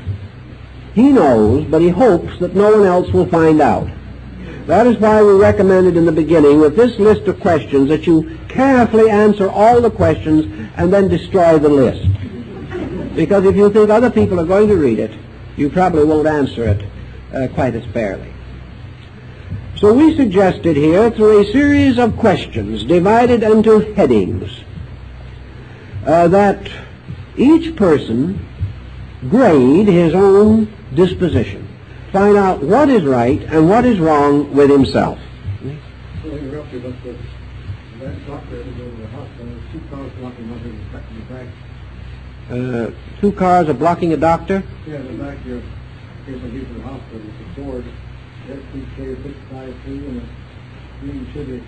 he knows, but he hopes that no one else will find out. That is why we recommended in the beginning with this list of questions that you carefully answer all the questions and then destroy the list. Because if you think other people are going to read it, you probably won't answer it quite as fairly. So we suggested here, through a series of questions divided into headings, that each person grade his own disposition, find out what is right and what is wrong with himself. Well, interrupt you, but that doctor had to go to the hospital. There's 2 cars blocking up in the back. 2 cars are blocking a doctor? Yeah, in the back here. In case I get to the hospital, it's a Ford. SPK 653 and a green chili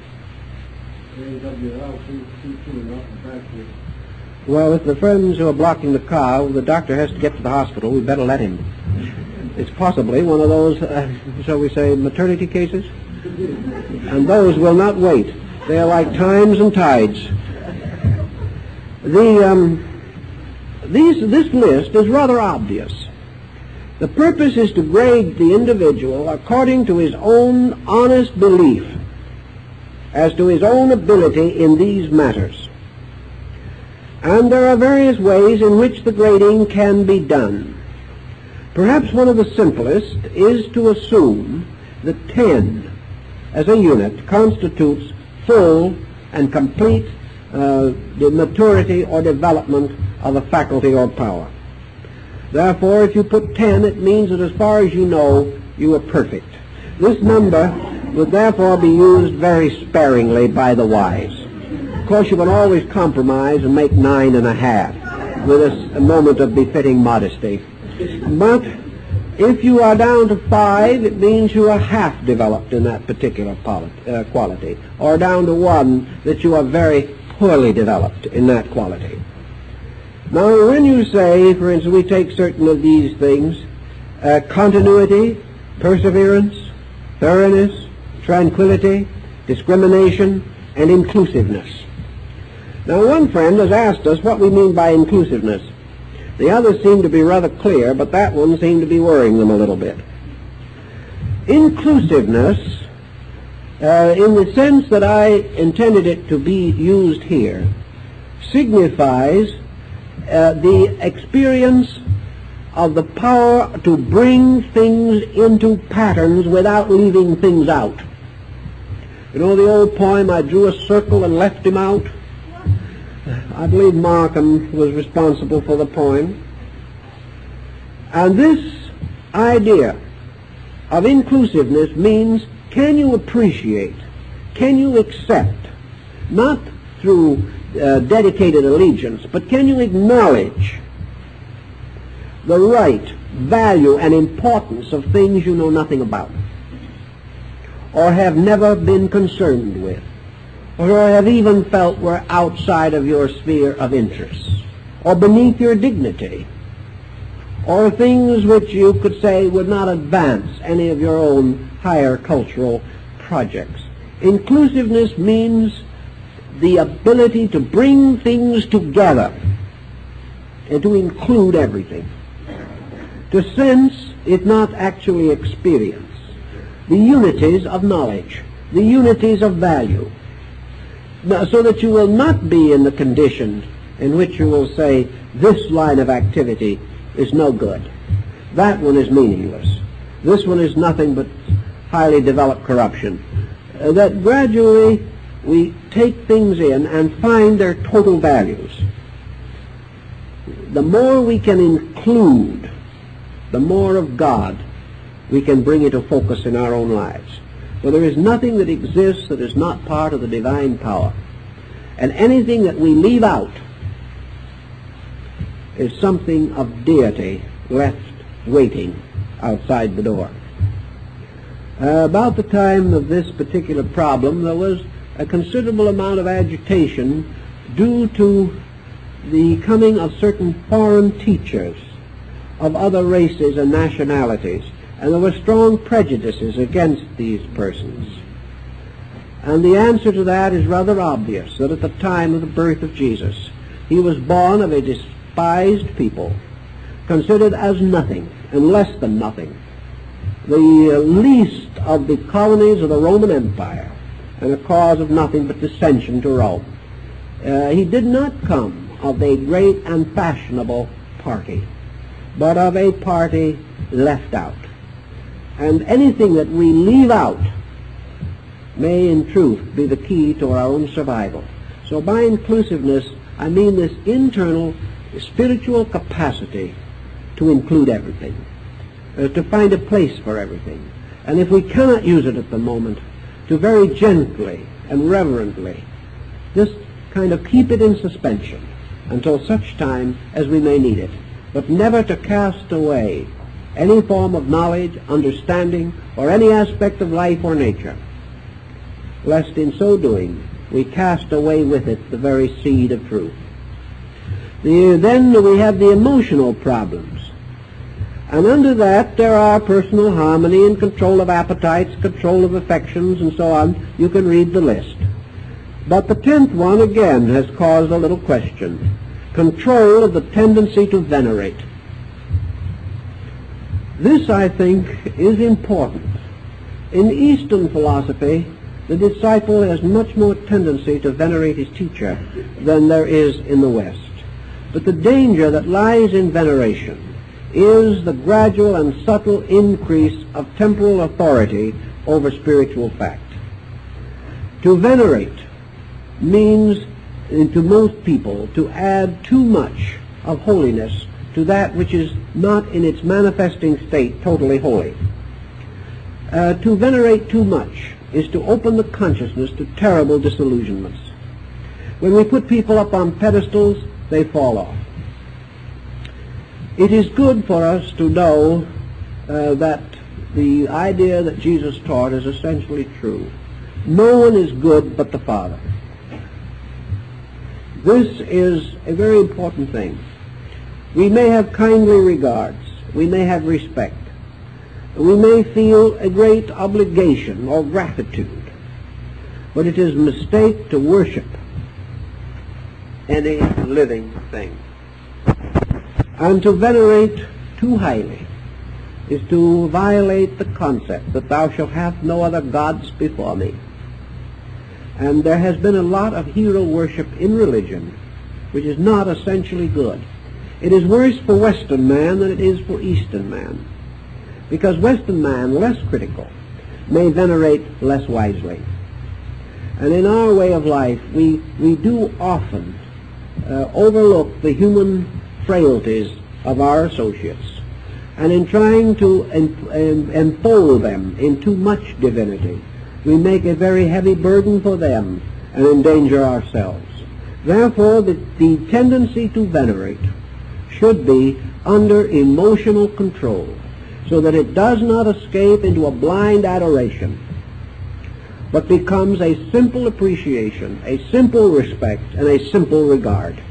AWL 222 off the back here. Well, if the friends who are blocking the car, the doctor has to get to the hospital, we better let him. It's possibly one of those, shall we say, maternity cases? And those will not wait. They are like times and tides. This list is rather obvious. The purpose is to grade the individual according to his own honest belief as to his own ability in these matters. And there are various ways in which the grading can be done. Perhaps one of the simplest is to assume that 10 as a unit constitutes full and complete the maturity or development of a faculty or power. Therefore, if you put 10, it means that as far as you know, you are perfect. This number would therefore be used very sparingly by the wise. Of course, you can always compromise and make 9.5 with a moment of befitting modesty. But if you are down to 5, it means you are half developed in that particular quality, or down to 1, that you are very poorly developed in that quality. Now, when you say, for instance, we take certain of these things, continuity, perseverance, thoroughness, tranquility, discrimination, and inclusiveness. Now, one friend has asked us what we mean by inclusiveness. The others seem to be rather clear, but that one seemed to be worrying them a little bit. Inclusiveness, in the sense that I intended it to be used here, signifies the experience of the power to bring things into patterns without leaving things out. You know the old poem, I drew a circle and left him out? I believe Markham was responsible for the poem. And this idea of inclusiveness means, can you appreciate, can you accept, not through dedicated allegiance, but can you acknowledge the right, value, and importance of things you know nothing about, or have never been concerned with, or have even felt were outside of your sphere of interests, or beneath your dignity, or things which you could say would not advance any of your own higher cultural projects. Inclusiveness means the ability to bring things together and to include everything. To sense, if not actually experience, the unities of knowledge, the unities of value, so that you will not be in the condition in which you will say, this line of activity is no good. That one is meaningless. This one is nothing but highly developed corruption. That gradually we take things in and find their total values. The more we can include, the more of God we can bring into focus in our own lives. For there is nothing that exists that is not part of the divine power. And anything that we leave out is something of deity left waiting outside the door. About the time of this particular problem, there was a considerable amount of agitation due to the coming of certain foreign teachers of other races and nationalities, and there were strong prejudices against these persons. And the answer to that is rather obvious, that at the time of the birth of Jesus, he was born of a despised people, considered as nothing and less than nothing, the least of the colonies of the Roman Empire, and a cause of nothing but dissension to Rome. He did not come of a great and fashionable party, but of a party left out. And anything that we leave out may in truth be the key to our own survival. So by inclusiveness, I mean this internal spiritual capacity to include everything, to find a place for everything. And if we cannot use it at the moment, to very gently and reverently just kind of keep it in suspension until such time as we may need it, but never to cast away any form of knowledge, understanding, or any aspect of life or nature, lest in so doing we cast away with it the very seed of truth. Then we have the emotional problems. And under that there are personal harmony and control of appetites, control of affections, and so on. You can read the list. But the 10th one again has caused a little question. Control of the tendency to venerate. This, I think, is important. In Eastern philosophy, the disciple has much more tendency to venerate his teacher than there is in the West. But the danger that lies in veneration is the gradual and subtle increase of temporal authority over spiritual fact. To venerate means, to most people, to add too much of holiness to that which is not in its manifesting state totally holy. To venerate too much is to open the consciousness to terrible disillusionments. When we put people up on pedestals, they fall off. It is good for us to know that the idea that Jesus taught is essentially true. No one is good but the Father. This is a very important thing. We may have kindly regards. We may have respect. We may feel a great obligation or gratitude. But it is a mistake to worship any living thing. And to venerate too highly is to violate the concept that thou shalt have no other gods before me. And there has been a lot of hero worship in religion which is not essentially good. It is worse for Western man than it is for Eastern man, because Western man, less critical, may venerate less wisely. And in our way of life, we do often overlook the human frailties of our associates, and in trying to enfold them in too much divinity, we make a very heavy burden for them and endanger ourselves. Therefore, the tendency to venerate should be under emotional control, so that it does not escape into a blind adoration, but becomes a simple appreciation, a simple respect, and a simple regard.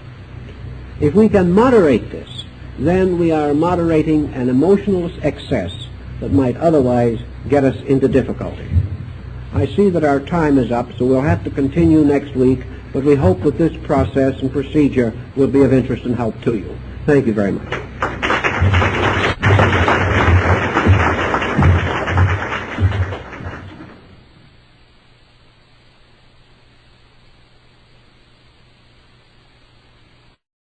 If we can moderate this, then we are moderating an emotional excess that might otherwise get us into difficulty. I see that our time is up, so we'll have to continue next week, but we hope that this process and procedure will be of interest and help to you. Thank you very much.